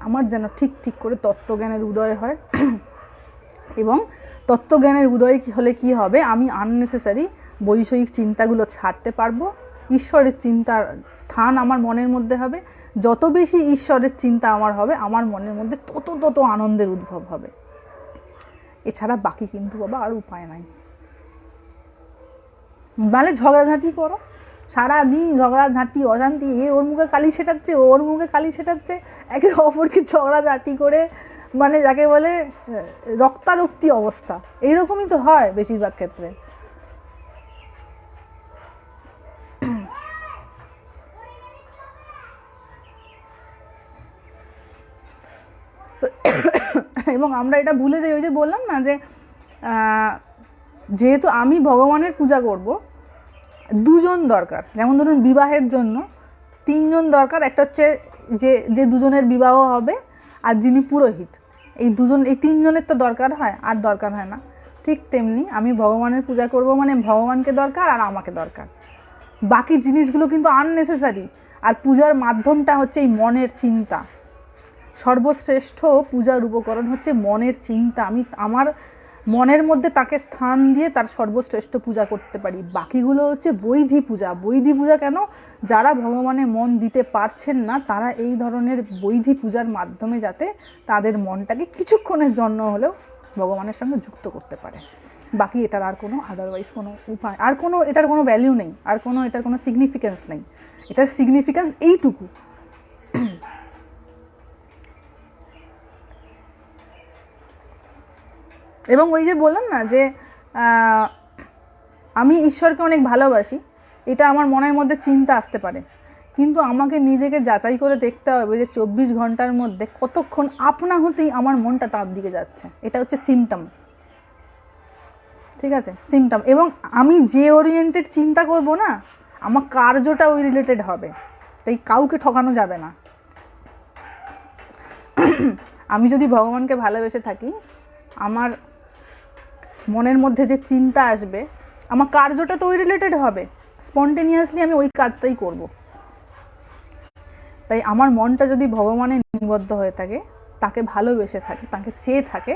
আমার যেন ঠিক ঠিক করে তত্ত্বজ্ঞানের উদয় হয়। এবং তত্ত্বজ্ঞানের উদয় হলে কি হবে, আমি আননেসেসারি বৈষয়িক চিন্তাগুলো ছাড়তে পারবো, ঈশ্বরের চিন্তার স্থান আমার মনের মধ্যে হবে। যত বেশি ঈশ্বরের চিন্তা আমার হবে, আমার মনের মধ্যে তত আনন্দের উদ্ভব হবে। এছাড়া বাকি কিন্তু বাবা আর উপায় নাই। মানে ঝগড়াঝাঁটি করো, সারাদিন ঝগড়াঝাঁটি, অশান্তি, ওর মুখে কালি ছেটাচ্ছে, ওর মুখে কালি ছেটাচ্ছে, একে অপরকে ঝগড়াঝাঁটি করে, মানে যাকে বলে রক্তারক্তি অবস্থা। এইরকমই তো হয় বেশিরভাগ ক্ষেত্রে। এবং আমরা এটা ভুলে যাই, ওই যে বললাম না যে যেহেতু আমি ভগবানের পূজা করব, দুজন দরকার। যেমন ধরুন বিবাহের জন্য তিনজন দরকার, একটা হচ্ছে যে যে দুজনের বিবাহ হবে আর যিনি পুরোহিত, এই দুজন, এই তিনজনের তো দরকার হয়, আর দরকার হয় না। ঠিক তেমনি আমি ভগবানের পূজা করব মানে ভগবানকে দরকার আর আমাকে দরকার, বাকি জিনিসগুলো কিন্তু আননেসেসারি। আর পূজার মাধ্যমটা হচ্ছে এই মনের চিন্তা। সর্বশ্রেষ্ঠ পূজার উপকরণ হচ্ছে মনের চিন্তা। আমি আমার মনের মধ্যে তাকে স্থান দিয়ে তার সর্বশ্রেষ্ঠ পূজা করতে পারি। বাকিগুলো হচ্ছে বৈধি পূজা। বৈধি পূজা কেন? যারা ভগবানে মন দিতে পারছেন না তারা এই ধরনের বৈধি পূজার মাধ্যমে যাতে তাদের মনটাকে কিছুক্ষণের জন্য হলেও ভগবানের সঙ্গে যুক্ত করতে পারে। বাকি এটার আর কোনো আদারওয়াইজ কোনো উপায়, আর কোনো এটার কোনো ভ্যালিউ নেই, আর কোনো এটার কোনো সিগনিফিক্যান্স নেই। এটার সিগনিফিক্যান্স এইটুকু। এবং ওই যে বললাম না যে আমি ঈশ্বরকে অনেক ভালোবাসি, এটা আমার মনের মধ্যে চিন্তা আসতে পারে, কিন্তু আমাকে নিজেকে যাচাই করে দেখতে হবে যে 24 ঘন্টার মধ্যে কতক্ষণ আপনা হতেই আমার মনটা তার দিকে যাচ্ছে। এটা হচ্ছে সিমটম, ঠিক আছে, সিমটম। এবং আমি যে ওরিয়েন্টেড চিন্তা করব না, আমার কার্যটা ওই রিলেটেড হবে, তাই কাউকে ঠকানো যাবে না। আমি যদি ভগবানকে ভালোবেসে থাকি, আমার মনের মধ্যে যে চিন্তা আসবে, আমার কার্যটা তো ওই রিলেটেড হবে, স্পন্টেনিয়াসলি আমি ওই কাজটাই করব। তাই আমার মনটা যদি ভগবানে নিবদ্ধ হয়ে থাকে, তাকে ভালোবেসে থাকে, তাকে চেয়ে থাকে,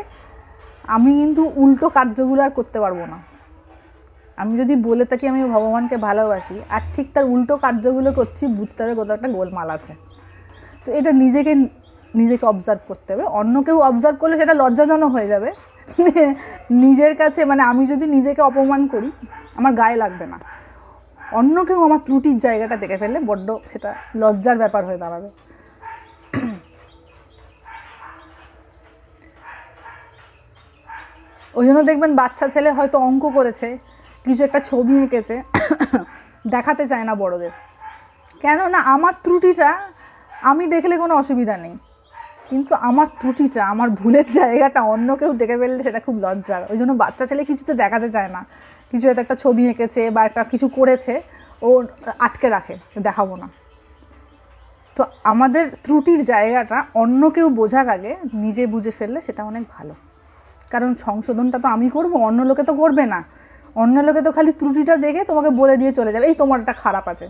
আমি কিন্তু উল্টো কার্যগুলো আর করতে পারবো না। আমি যদি বলে থাকি আমি ভগবানকে ভালোবাসি আর ঠিক তার উল্টো কার্যগুলো করছি, বুঝতে হবে কোথাও একটা গোলমাল আছে। তো এটা নিজেকে অবজার্ভ করতে হবে। অন্য কেউ অবজার্ভ করলে সেটা লজ্জাজনক হয়ে যাবে। নিজের কাছে মানে আমি যদি নিজেকে অপমান করি, আমার গায়ে লাগবে না। অন্য কেউ আমার ত্রুটির জায়গাটা দেখে ফেললে বড্ড সেটা লজ্জার ব্যাপার হয়ে দাঁড়াবে। ওই জন্য দেখবেন বাচ্চা ছেলে হয়তো অঙ্ক করেছে, কিছু একটা ছবি এঁকেছে, দেখাতে চায় না বড়দের। কেন না? আমার ত্রুটিটা আমি দেখলে কোনো অসুবিধা নেই, কিন্তু আমার ত্রুটিটা, আমার ভুলের জায়গাটা অন্য কেউ দেখে ফেললে সেটা খুব লজ্জার। ওই জন্য বাচ্চা ছেলে কিছুতে দেখাতে চায় না। কিছু হয়তো একটা ছবি এঁকেছে বা একটা কিছু করেছে, ও আটকে রাখে, দেখাবো না। তো আমাদের ত্রুটির জায়গাটা অন্য কেউ বোঝার আগে নিজে বুঝে ফেললে সেটা অনেক ভালো। কারণ সংশোধনটা তো আমি করব, অন্য লোকে তো করবে না। অন্য লোকে তো খালি ত্রুটিটা দেখে তোমাকে বলে দিয়ে চলে যাবে, এই তোমার একটা খারাপ আছে।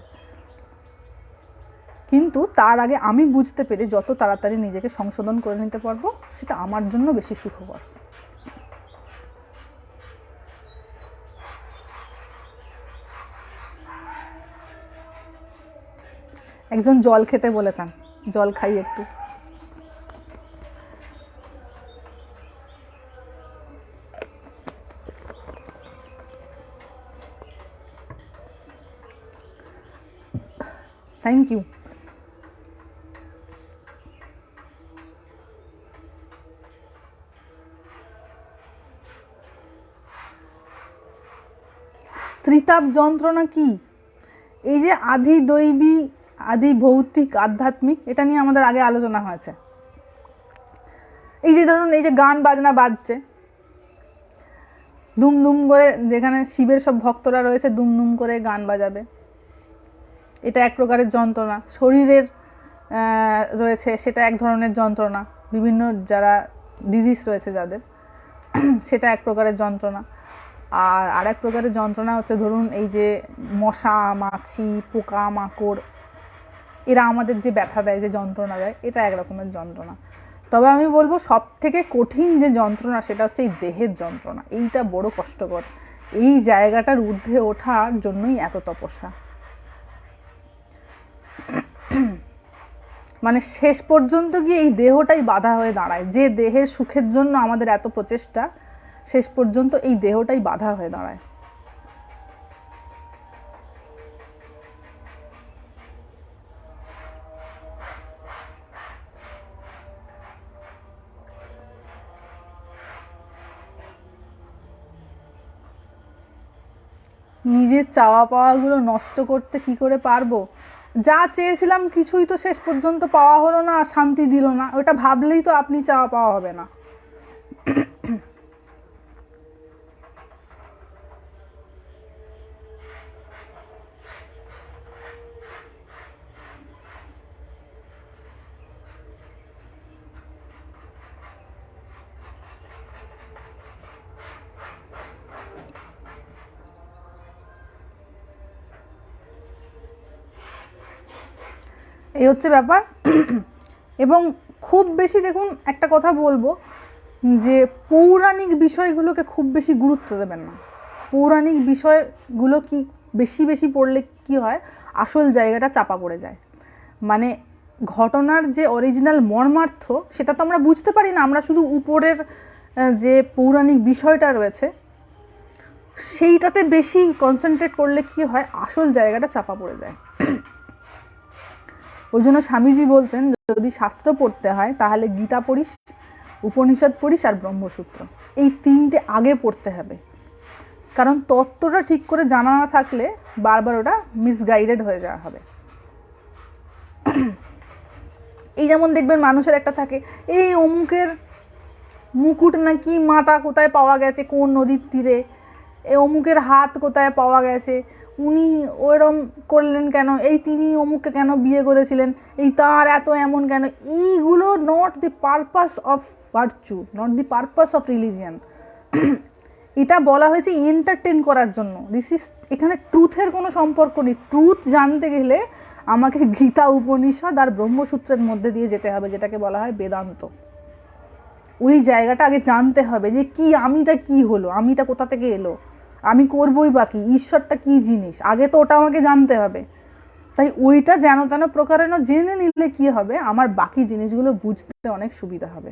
কিন্তু তার আগে আমি বুঝতে পেরে যত তাড়াতাড়ি নিজেকে সংশোধন করে নিতে পারবো, সেটা আমার জন্য বেশি সুখকর। একজন জল খেতে বলেছেন, জল খাই একটু। Thank you. ত্রিতাপ যন্ত্রণা কি? এই যে আধি দৈবী, আধি ভৌতিক, আধ্যাত্মিক, এটা নিয়ে আমাদের আগে আলোচনা হয়েছে। এই যে ধরুন এই যে গান বাজনা বাজছে, দুমদুম করে, যেখানে শিবের সব ভক্তরা রয়েছে দুমদুম করে গান বাজাবে, এটা এক প্রকারের যন্ত্রণা। শরীরের রয়েছে সেটা এক ধরনের যন্ত্রণা, বিভিন্ন যারা ডিজিজ রয়েছে যাদের, সেটা এক প্রকারের যন্ত্রণা। আর আরেক প্রকারের যন্ত্রণা হচ্ছে ধরুন এই যে মশা মাছি পোকা মাকড়, এরা আমাদের যে ব্যথা দেয়, যে যন্ত্রণা দেয়, এটা এক রকমের যন্ত্রণা। তবে আমি বলবো সব থেকে কঠিন যে যন্ত্রণা সেটা হচ্ছে এই দেহের যন্ত্রণা। এইটা বড় কষ্টকর। এই জায়গাটার ঊর্ধ্বে ওঠার জন্যই এত তপস্যা। মানে শেষ পর্যন্ত গিয়ে এই দেহটাই বাধা হয়ে দাঁড়ায়। যে দেহের সুখের জন্য আমাদের এত প্রচেষ্টা, শেষ পর্যন্ত এই দেহটাই বাধা হয়ে দাঁড়ায়। নিজের চাওয়া পাওয়াগুলো নষ্ট করতে কি করে পারবো? যা চেয়েছিলাম কিছুই তো শেষ পর্যন্ত পাওয়া হলো না, শান্তি দিল না, ওটা ভাবলেই তো আপনি চাওয়া পাওয়া হবে না। এই হচ্ছে ব্যাপার। এবং খুব বেশি দেখুন, একটা কথা বলবো যে পৌরাণিক বিষয়গুলোকে খুব বেশি গুরুত্ব দেবেন না। পৌরাণিক বিষয়গুলো কি বেশি বেশি পড়লে কি হয়, আসল জায়গাটা চাপা পড়ে যায়। মানে ঘটনার যে অরিজিনাল মর্মার্থ সেটা তো আমরা বুঝতে পারি না, আমরা শুধু উপরের যে পৌরাণিক বিষয়টা রয়েছে সেইটাতে বেশি কনসেন্ট্রেট করলে কি হয়, আসল জায়গাটা চাপা পড়ে যায়। ওই জন্য স্বামীজি বলতেন, যদি শাস্ত্র পড়তে হয় তাহলে গীতা পড়িস, উপনিষদ পড়িস আর ব্রহ্মসূত্র, এই তিনটে আগে পড়তে হবে। কারণ তত্ত্বটা ঠিক করে জানা না থাকলে বারবার ওটা মিসগাইডেড হয়ে যাওয়া হবে। এই যেমন দেখবেন মানুষের একটা থাকে, এই অমুকের মুকুট নাকি মাথা কোথায় পাওয়া গেছে, কোন নদীর তীরে, এই অমুকের হাত কোথায় পাওয়া গেছে, উনি ওরম করলেন কেন, এই তিনি অমুককে কেন বিয়ে করেছিলেন, এই তার এত এমন কেন। এইগুলো not the purpose of virtue, not the purpose of religion. এটা বলা হয়েছে এন্টারটেন করার জন্য। এখানে ট্রুথের কোনো সম্পর্ক নেই। ট্রুথ জানতে গেলে আমাকে গীতা, উপনিষদ আর ব্রহ্মসূত্রের মধ্যে দিয়ে যেতে হবে, যেটাকে বলা হয় বেদান্ত। ওই জায়গাটা আগে জানতে হবে যে কি, আমিটা কি হলো, আমিটা কোথা থেকে এলো, আমি করবই বাকি, ঈশ্বরটা কি জিনিস, আগে তো ওটা আমাকে জানতে হবে। তাই ওইটা যেন তেন প্রকারে জেনে নিলে কি হবে, আমার বাকি জিনিসগুলো বুঝতে অনেক সুবিধা হবে।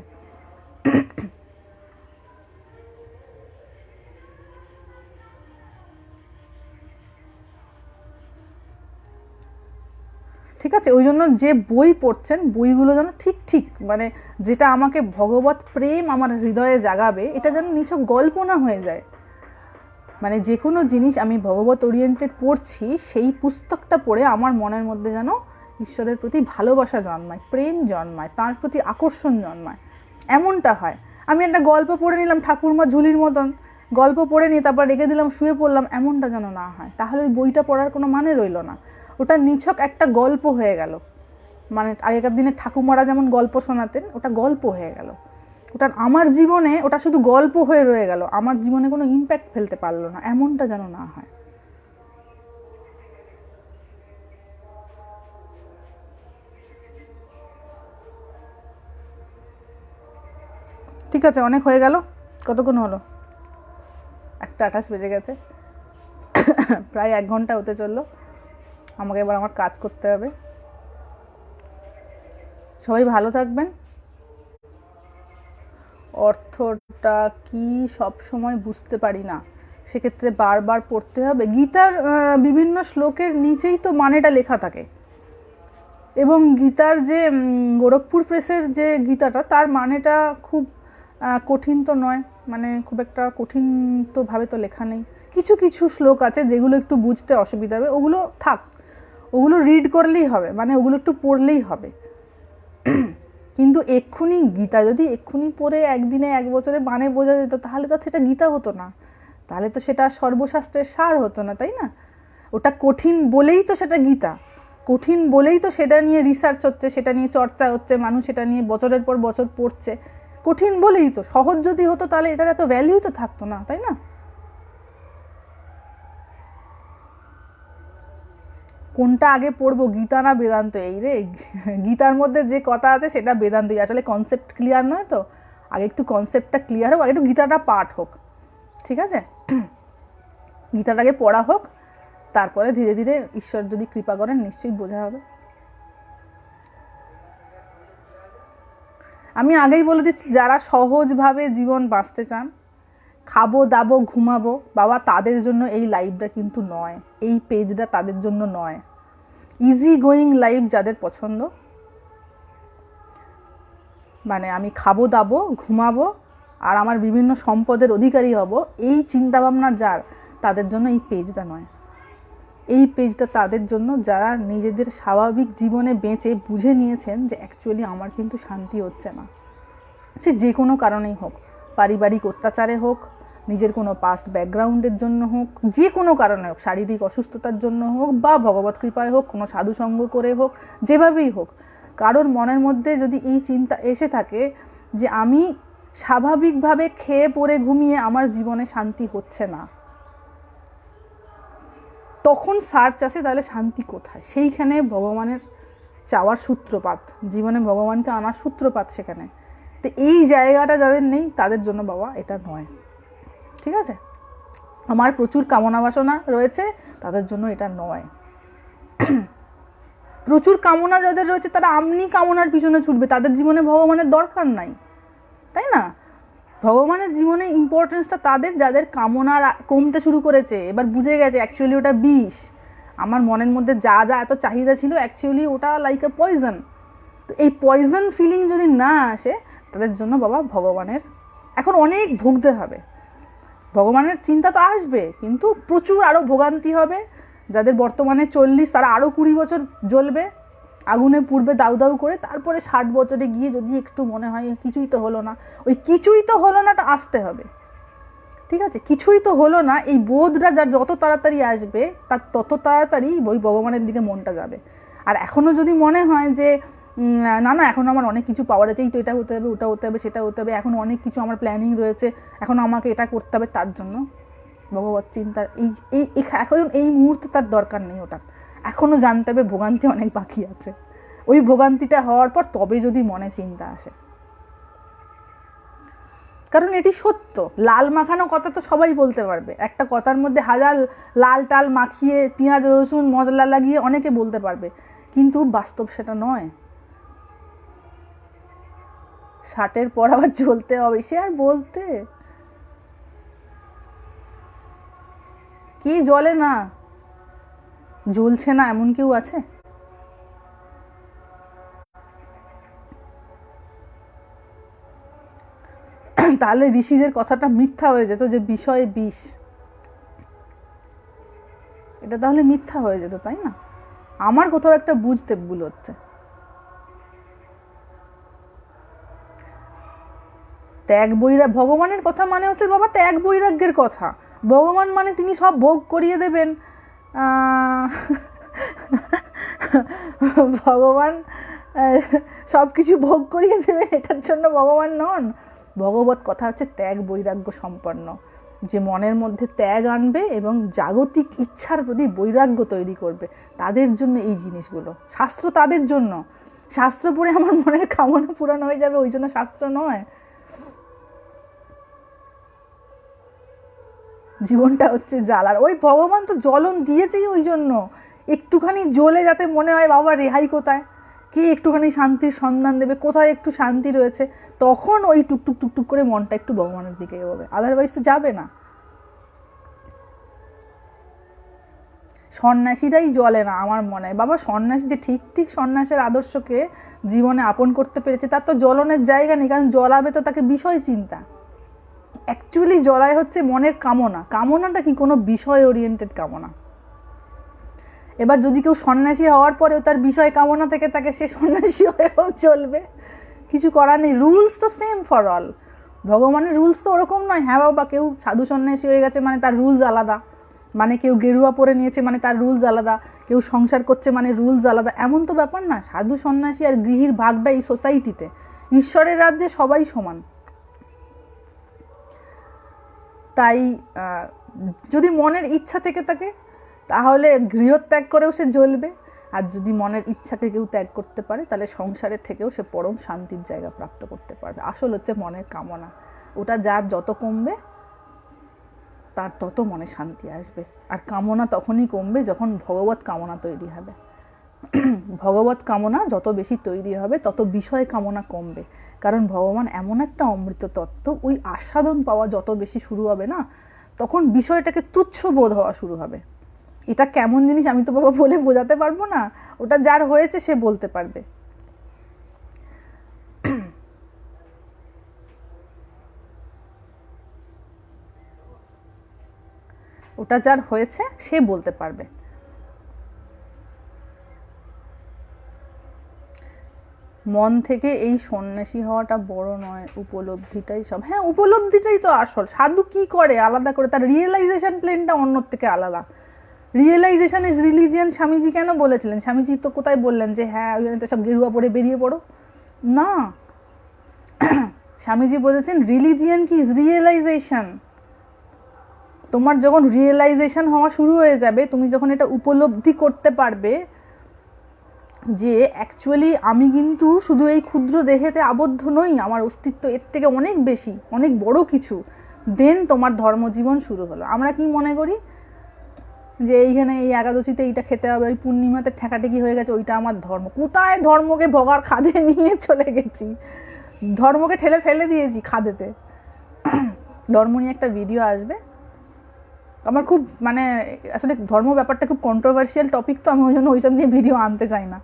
ঠিক আছে, ওই জন্য যে বই পড়ছেন বইগুলো যেন ঠিক ঠিক মানে যেটা আমাকে ভগবত প্রেম আমার হৃদয়ে জাগাবে, এটা যেন নিছক গল্প না হয়ে যায়। মানে যে কোনো জিনিস আমি ভগবত ওরিয়েন্টেড পড়ছি, সেই পুস্তকটা পড়ে আমার মনের মধ্যে যেন ঈশ্বরের প্রতি ভালোবাসা জন্মায়, প্রেম জন্মায়, তার প্রতি আকর্ষণ জন্মায়, এমনটা হয়। আমি একটা গল্প পড়ে নিলাম ঠাকুরমা ঝুলির মতন, গল্প পড়ে নিয়ে তারপর রেখে দিলাম, শুয়ে পড়লাম, এমনটা যেন না হয়। তাহলে ওই বইটা পড়ার কোনো মানে রইল না, ওটা নিছক একটা গল্প হয়ে গেল। মানে আগেকার দিনে ঠাকুমারা যেমন গল্প শোনাতেন, ওটা গল্প হয়ে গেল, ওটা আমার জীবনে ওটা শুধু গল্প হয়ে রয়ে গেল, আমার জীবনে কোনো ইম্প্যাক্ট ফেলতে পারলো না, এমনটা যেন না হয়। ঠিক আছে, অনেক হয়ে গেল। কতক্ষণ হলো? 1:28 বেজে গেছে, প্রায় 1 ঘন্টা হতে চললো। আমাকে এবার আমার কাজ করতে হবে। সবাই ভালো থাকবেন। অর্থটা কি সব সময় বুঝতে পারি না, সেক্ষেত্রে বারবার পড়তে হবে। গীতার বিভিন্ন শ্লোকের নিচেই তো মানেটা লেখা থাকে, এবং গীতার যে গোরখপুর প্রেসের যে গীতাটা, তার মানেটা খুব কঠিন তো নয়, মানে খুব একটা কঠিন তো ভাবে তো লেখা নেই। কিছু কিছু শ্লোক আছে যেগুলো একটু বুঝতে অসুবিধা হবে, ওগুলো থাক, ওগুলো রিড করলেই হবে, মানে ওগুলো একটু পড়লেই হবে। কিন্তু এক্ষুনি গীতা যদি এক্ষুনি পড়ে একদিনে 1 বছরে মানে বোঝা যেত, তাহলে তো সেটা গীতা হতো না, তাহলে তো সেটা সর্বশাস্ত্রের সার হতো না, তাই না? ওটা কঠিন বলেই তো সেটা গীতা, কঠিন বলেই তো সেটা নিয়ে রিসার্চ হচ্ছে, সেটা নিয়ে চর্চা হচ্ছে, মানুষ সেটা নিয়ে বছরের পর বছর পড়ছে, কঠিন বলেই তো। সহজ যদি হতো তাহলে এটার এত ভ্যালিউ তো থাকতো না, তাই না? কোনটা আগে পড়বো, গীতা না বেদান্ত? এই রে, গীতার মধ্যে যে কথা আছে সেটা বেদান্তই, আসলে কনসেপ্ট ক্লিয়ার নয় তো। আগে একটু কনসেপ্টটা ক্লিয়ার হোক, আগে একটু গীতাটা পাঠ হোক, ঠিক আছে? গীতাটাকে পড়া হোক, তারপরে ধীরে ধীরে ঈশ্বর যদি কৃপা করেন নিশ্চয়ই বোঝা হবে। আমি আগেই বলে দিচ্ছি, যারা সহজভাবে জীবন বাঁচতে চান, খাবো দাবো ঘুমাবো, বাবা, তাদের জন্য এই লাইফটা কিন্তু নয়, এই পেজটা তাদের জন্য নয়। ইজি গোয়িং লাইফ যাদের পছন্দ, মানে আমি খাবো দাবো ঘুমাবো আর আমার বিভিন্ন সম্পদের অধিকারী হব, এই চিন্তাভাবনা যার, তাদের জন্য এই পেজটা নয়। এই পেজটা তাদের জন্য যারা নিজেদের স্বাভাবিক জীবনে বেঁচে বুঝে নিয়েছেন যে অ্যাকচুয়ালি আমার কিন্তু শান্তি হচ্ছে না, সে যে কোনো কারণেই হোক, পারিবারিক অত্যাচারে হোক, নিজের কোনো পাস্ট ব্যাকগ্রাউন্ডের জন্য হোক, যে কোনো কারণে হোক, শারীরিক অসুস্থতার জন্য হোক বা ভগবত কৃপায় হোক, কোনো সাধুসঙ্গ করে হোক, যেভাবেই হোক, কারোর মনের মধ্যে যদি এই চিন্তা এসে থাকে যে আমি স্বাভাবিকভাবে খেয়ে পরে ঘুমিয়ে আমার জীবনে শান্তি হচ্ছে না, তখন সার্চ আসে তাহলে শান্তি কোথায়। সেইখানে ভগবানের চাওয়ার সূত্রপাত, জীবনে ভগবানকে আনার সূত্রপাত সেখানে। তো এই জায়গাটা যাদের নেই তাদের জন্য বাবা এটা নয়, ঠিক আছে? আমার প্রচুর কামনা বাসনা রয়েছে, তাদের জন্য এটা নয়। প্রচুর কামনা যাদের রয়েছে তারা আমনি কামনার পিছনে ছুটবে, তাদের জীবনে ভগবানের দরকার নাই, তাই না? ভগবানের জীবনে ইম্পর্টেন্সটা তাদের যাদের কামনা কমতে শুরু করেছে, এবার বুঝে গেছে অ্যাকচুয়ালি ওটা বিষ, আমার মনের মধ্যে যা যা এত চাহিদা ছিল অ্যাকচুয়ালি ওটা লাইক এ পয়জন। তো এই পয়জন ফিলিং যদি না আসে তাদের জন্য বাবা ভগবানের এখন অনেক ভুগতে হবে। ভগবানের চিন্তা তো আসবে, কিন্তু প্রচুর আরও ভোগান্তি হবে। যাদের বর্তমানে 40 তারা আরও 20 বছর জ্বলবে আগুনে পূর্বে দাউ দাউ করে, তারপরে 60 বছরে গিয়ে যদি একটু মনে হয় কিছুই তো হলো না, ওই কিছুই তো হলো নাটা আসতে হবে, ঠিক আছে? কিছুই তো হলো না এই বোধটা যার যত তাড়াতাড়ি আসবে তার তত তাড়াতাড়ি ওই ভগবানের দিকে মনটা যাবে। আর এখনও যদি মনে হয় যে না না এখন আমার অনেক কিছু পাওয়ার আছে, এই তো এটা হতে হবে, ওটা হতে হবে, সেটা হতে হবে, এখন অনেক কিছু আমার প্ল্যানিং রয়েছে, এখন আমাকে এটা করতে হবে, তার জন্য ভগবত চিন্তার এই এখন এই মুহূর্তে তার দরকার নেই। ওটা এখনও জানতে হবে ভোগান্তি অনেক বাকি আছে, ওই ভোগান্তিটা হওয়ার পর তবে যদি মনে চিন্তা আসে। কারণ এটি সত্য, লাল মাখানো কথা তো সবাই বলতে পারবে, একটা কথার মধ্যে হাজার লাল টাল মাখিয়ে পেঁয়াজ রসুন মশলা লাগিয়ে অনেকে বলতে পারবে, কিন্তু বাস্তব সেটা নয়। 60-এর পর আবার চলতে হবে, সে আর বলতে কি জ্বলে না, জ্বলছে না এমন কেউ আছে? তাহলে ঋষিদের কথাটা মিথ্যা হয়ে যেত যে বিষয়ে বিষ, এটা তাহলে মিথ্যা হয়ে যেত, তাই না? আমার কোথাও একটা বুঝতে ভুল হচ্ছে। ত্যাগ বৈরাগ্য, ভগবানের কথা মানে হচ্ছে বাবা ত্যাগ বৈরাগ্যের কথা। ভগবান মানে তিনি সব ভোগ করিয়ে দেবেন, ভগবান সব কিছু ভোগ করিয়ে দেবেন এটার জন্য ভগবান নন। ভগবত কথা হচ্ছে ত্যাগ বৈরাগ্য সম্পন্ন, যে মনের মধ্যে ত্যাগ আনবে এবং জাগতিক ইচ্ছার প্রতি বৈরাগ্য তৈরি করবে, তাদের জন্য এই জিনিসগুলো। শাস্ত্র তাদের জন্য, শাস্ত্র পড়ে আমার মনের কামনা পূরণ হয়ে যাবে ওই জন্য শাস্ত্র নয়। জীবনটা হচ্ছে জ্বালার, ওই ভগবান তো জ্বলন দিয়েছেই ওই জন্য, একটুখানি জ্বলে যাতে মনে হয় বাবা রেহাই কোথায়, কে একটুখানি শান্তির সন্ধান দেবে, কোথায় একটু শান্তি রয়েছে, তখন ওই টুকটুক টুকটুক করে মনটা একটু ভগবানের দিকে এগোবে, আদারওয়াইজ তো যাবে না। সন্ন্যাসীরাই জ্বলে না আমার মনে হয় বাবা, সন্ন্যাসী যে ঠিক ঠিক সন্ন্যাসের আদর্শকে জীবনে আপন করতে পেরেছে তার তো জ্বলনের জায়গা নেই, কারণ জ্বলাবে তো তাকে বিষয় চিন্তা। অ্যাকচুয়ালি জ্বলায় হচ্ছে মনের কামনা, কামনাটা কি কোনো বিষয় ওরিয়েন্টেড কামনা। এবার যদি কেউ সন্ন্যাসী হওয়ার পরেও তার বিষয় কামনা থেকে তাকে, সে সন্ন্যাসী হয়েও চলবে, কিছু করার নেই, রুলস তো সেম ফর অল। ভগবানের রুলস তো ওরকম নয় হ্যাঁ বাবা কেউ সাধু সন্ন্যাসী হয়ে গেছে মানে তার রুলস আলাদা, মানে কেউ গেরুয়া পরে নিয়েছে মানে তার রুলস আলাদা, কেউ সংসার করছে মানে রুলস আলাদা, এমন তো ব্যাপার না। সাধু সন্ন্যাসী আর গৃহীর ভাগটা এই সোসাইটিতে, ঈশ্বরের রাজ্যে সবাই সমান। তাই যদি মনের ইচ্ছা থেকে থাকে তাহলে গৃহত্যাগ করেও সে জ্বলবে, আর যদি মনের ইচ্ছাকে কেউ ত্যাগ করতে পারে তাহলে সংসারের থেকেও সে পরম শান্তির জায়গা প্রাপ্ত করতে পারবে। আসল হচ্ছে মনের কামনা, ওটা যার যত কমবে তার তত মনে শান্তি আসবে। আর কামনা তখনই কমবে যখন ভগবত কামনা তৈরি হবে। ভগবত কামনা যত বেশি তৈরি হবে তত বিষয় কামনা কমবে, কারণ ভগবান এমন একটা অমৃত তত্ত্ব, ওই আস্বাদন পাওয়া যত বেশি শুরু হবে না তখন বিষয়টাকে তুচ্ছ বোধ হওয়া শুরু হবে। এটা কেমন জিনিস আমি তো বাবা বলে বোঝাতে পারবো না, ওটা যার হয়েছে সে বলতে পারবে। ওটা যার হয়েছে সে বলতে পারবে। মন থেকে এই সন্ন্যাসী হওয়াটা বড় নয়, উপলব্ধিটাই সব। হ্যাঁ উপলব্ধিটাই তো আসল। সাধু কি করে আলাদা করে, তার রিয়েলাইজেশন প্লেনটা অন্যর থেকে আলাদা। রিয়েলাইজেশন ইজ রিলিজিয়ান স্বামীজি কেন বলেছিলেন? স্বামীজি তো কোথায় বললেন যে হ্যাঁ ওইখানে তো সব গেরুয়া পরে বেরিয়ে পড়ো, না। স্বামীজি বলেছেন রিলিজিয়ান কি ইজ রিয়েলাইজেশন। তোমার যখন রিয়েলাইজেশন হওয়া শুরু হয়ে যাবে, তুমি যখন এটা উপলব্ধি করতে পারবে যে অ্যাকচুয়ালি আমি কিন্তু শুধু এই ক্ষুদ্র দেহেতে আবদ্ধ নই, আমার অস্তিত্ব এর থেকে অনেক বেশি, অনেক বড় কিছু। দেন তোমার ধর্মজীবন শুরু হলো। আমরা কি মনে করি যে এইখানে এই একাদশীতে এইটা খেতে হবে, ওই পূর্ণিমাতে ঠেকাঠেকি হয়ে গেছে, ওইটা আমার ধর্ম। কোথায় ধর্মকে ভগার খাদে নিয়ে চলে গেছি, ধর্মকে ঠেলে ফেলে দিয়েছি খাদেতে। ধর্ম নিয়ে একটা ভিডিও আসবে, আমার খুব মানে আসলে ধর্ম ব্যাপারটা খুব কন্ট্রোভার্সিয়াল টপিক, তো আমি ওই জন্য ওইসব নিয়ে ভিডিও আনতে চাই না।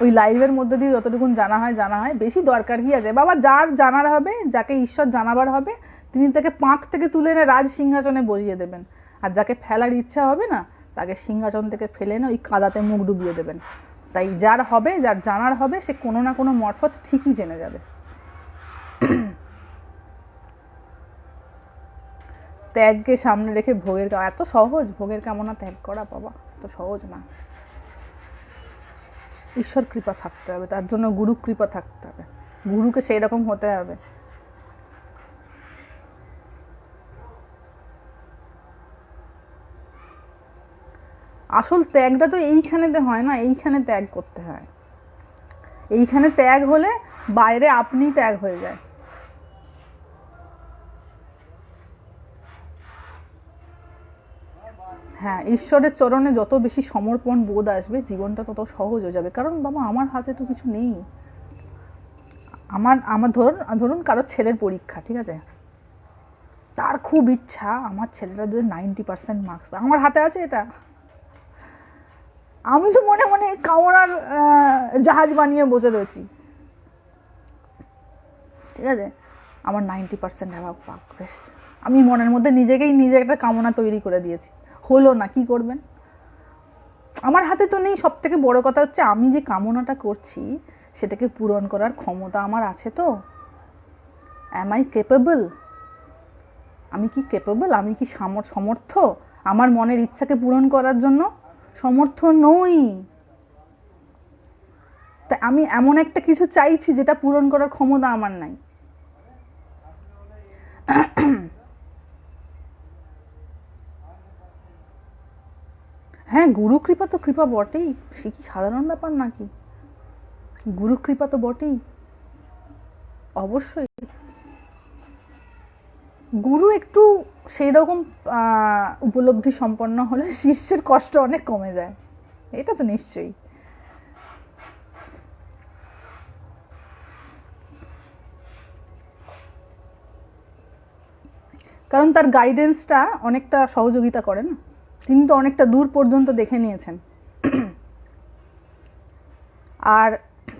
ওই লাইভের মধ্যে দিয়ে যতটুকুন জানা হয়, বেশি দরকার কি আছে বাবা? যার জানার হবে, যাকে ঈশ্বর জানাবার হবে, তিনি তাকে পাঁক থেকে তুলে এনে রাজ সিংহাসনে বসিয়ে দেবেন। আর যাকে ফেলার ইচ্ছা হবে না, তাকে সিংহাসন থেকে ফেলে এনে ওই কাদাতে মুখ ডুবিয়ে দেবেন। তাই যার হবে, যার জানার হবে, সে কোনো না কোনো মর্ফত ঠিকই জেনে যাবে। ত্যাগকে সামনে রেখে ভোগের, এত সহজ ভোগের কামনা ত্যাগ করা বাবা, এত সহজ না। ঈশ্বর কৃপা থাকতে হবে, তার জন্য গুরু কৃপা থাকতে হবে, গুরুকে সেই রকম হতে হবে। আসল ত্যাগটা তো এইখানেতে হয় না, এইখানে ত্যাগ করতে হয়। এইখানে ত্যাগ হলে বাইরে আপনি ত্যাগ হয়ে যায়। হ্যাঁ, ঈশ্বরের চরণে যত বেশি সমর্পণ বোধ আসবে, জীবনটা তত সহজ হয়ে যাবে। কারণ বাবা আমার হাতে তো কিছু নেই। আমার ধরুন কারোর ছেলের পরীক্ষা, ঠিক আছে, তার খুব ইচ্ছা আমার ছেলেটা যদি 90% মার্কস পায়। আমার হাতে আছে এটা? আমি তো মনে মনে কামনার জাহাজ বানিয়ে বসে রয়েছি, ঠিক আছে, আমার 90% অ্যাভাব পাক, বেশ। আমি মনের মধ্যে নিজে একটা কামনা তৈরি করে দিয়েছি, হলো না, কি করবেন? আমার হাতে তো নেই। সব থেকে বড় কথা হচ্ছে আমি যে কামনাটা করছি সেটাকে পূরণ করার ক্ষমতা আমার আছে তো? Am I capable? আমি কি কেপেবল? আমি কি সমর্থ আমার মনের ইচ্ছাকে পূরণ করার জন্য? সমর্থ নই। তাই আমি এমন একটা কিছু চাইছি যেটা পূরণ করার ক্ষমতা আমার নাই। হ্যাঁ, গুরু কৃপা তো কৃপা বটেই, সে কি সাধারণ ব্যাপার নাকি? গুরু কৃপা তো বটেই, অবশ্যই। গুরু একটু সেই রকম উপলব্ধি সম্পন্ন হলে শিষ্যের কষ্ট অনেক কমে যায়, এটা তো নিশ্চয়ই। কারণ তার গাইডেন্সটা অনেকটা সহযোগিতা করে না, তিনি তো অনেকটা দূর পর্যন্ত দেখে নিয়েছেন। আর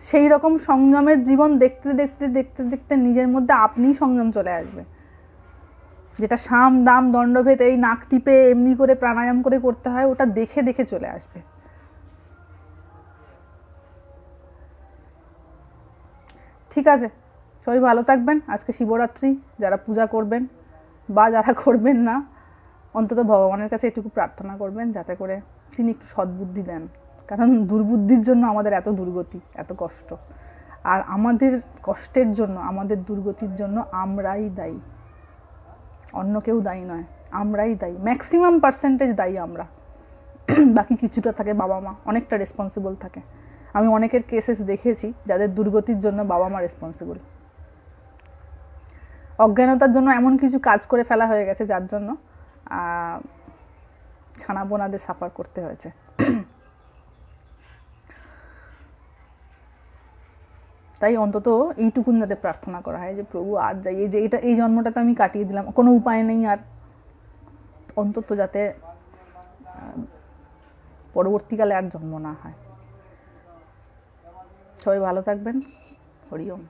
সেই রকম সংযমের জীবন দেখতে দেখতে দেখতে দেখতে নিজের মধ্যে আপনিই সংযম চলে আসবে, যেটা সাম দাম দণ্ডভেদ এই নাক টিপে এমনি করে প্রাণায়াম করে করতে হয়, ওটা দেখে দেখে চলে আসবে। ঠিক আছে, সবাই ভালো থাকবেন। আজকে শিবরাত্রি, যারা পূজা করবেন বা যারা করবেন না, অন্তত ভগবানের কাছে এটুকু প্রার্থনা করবেন যাতে করে তিনি একটু সদ্বুদ্ধি দেন। কারণ দুর্বুদ্ধির জন্য আমাদের এত দুর্গতি, এত কষ্ট। আর আমাদের কষ্টের জন্য, আমাদের দুর্গতির জন্য আমরাই দায়ী, অন্য কেউ দায়ী নয়, আমরাই দায়ী। ম্যাক্সিমাম পার্সেন্টেজ দায়ী আমরা, বাকি কিছুটা থাকে বাবা মা, অনেকটা রেসপন্সিবল থাকে। আমি অনেকের কেসেস দেখেছি যাদের দুর্গতির জন্য বাবা মা রেসপন্সিবল। অজ্ঞানতার জন্য এমন কিছু কাজ করে ফেলা হয়ে গেছে যার জন্য ছানা বোনাদের সাফার করতে হয়েছে। তাই অন্তত এইটুকুন যাতে প্রার্থনা করা হয় যে প্রভু আর যাই, এই যে এই জন্মটা তো আমি কাটিয়ে দিলাম, কোনো উপায় নেই আর, অন্তত যাতে পরবর্তীকালে আর জন্ম না হয়। সবাই ভালো থাকবেন। হরি ওম।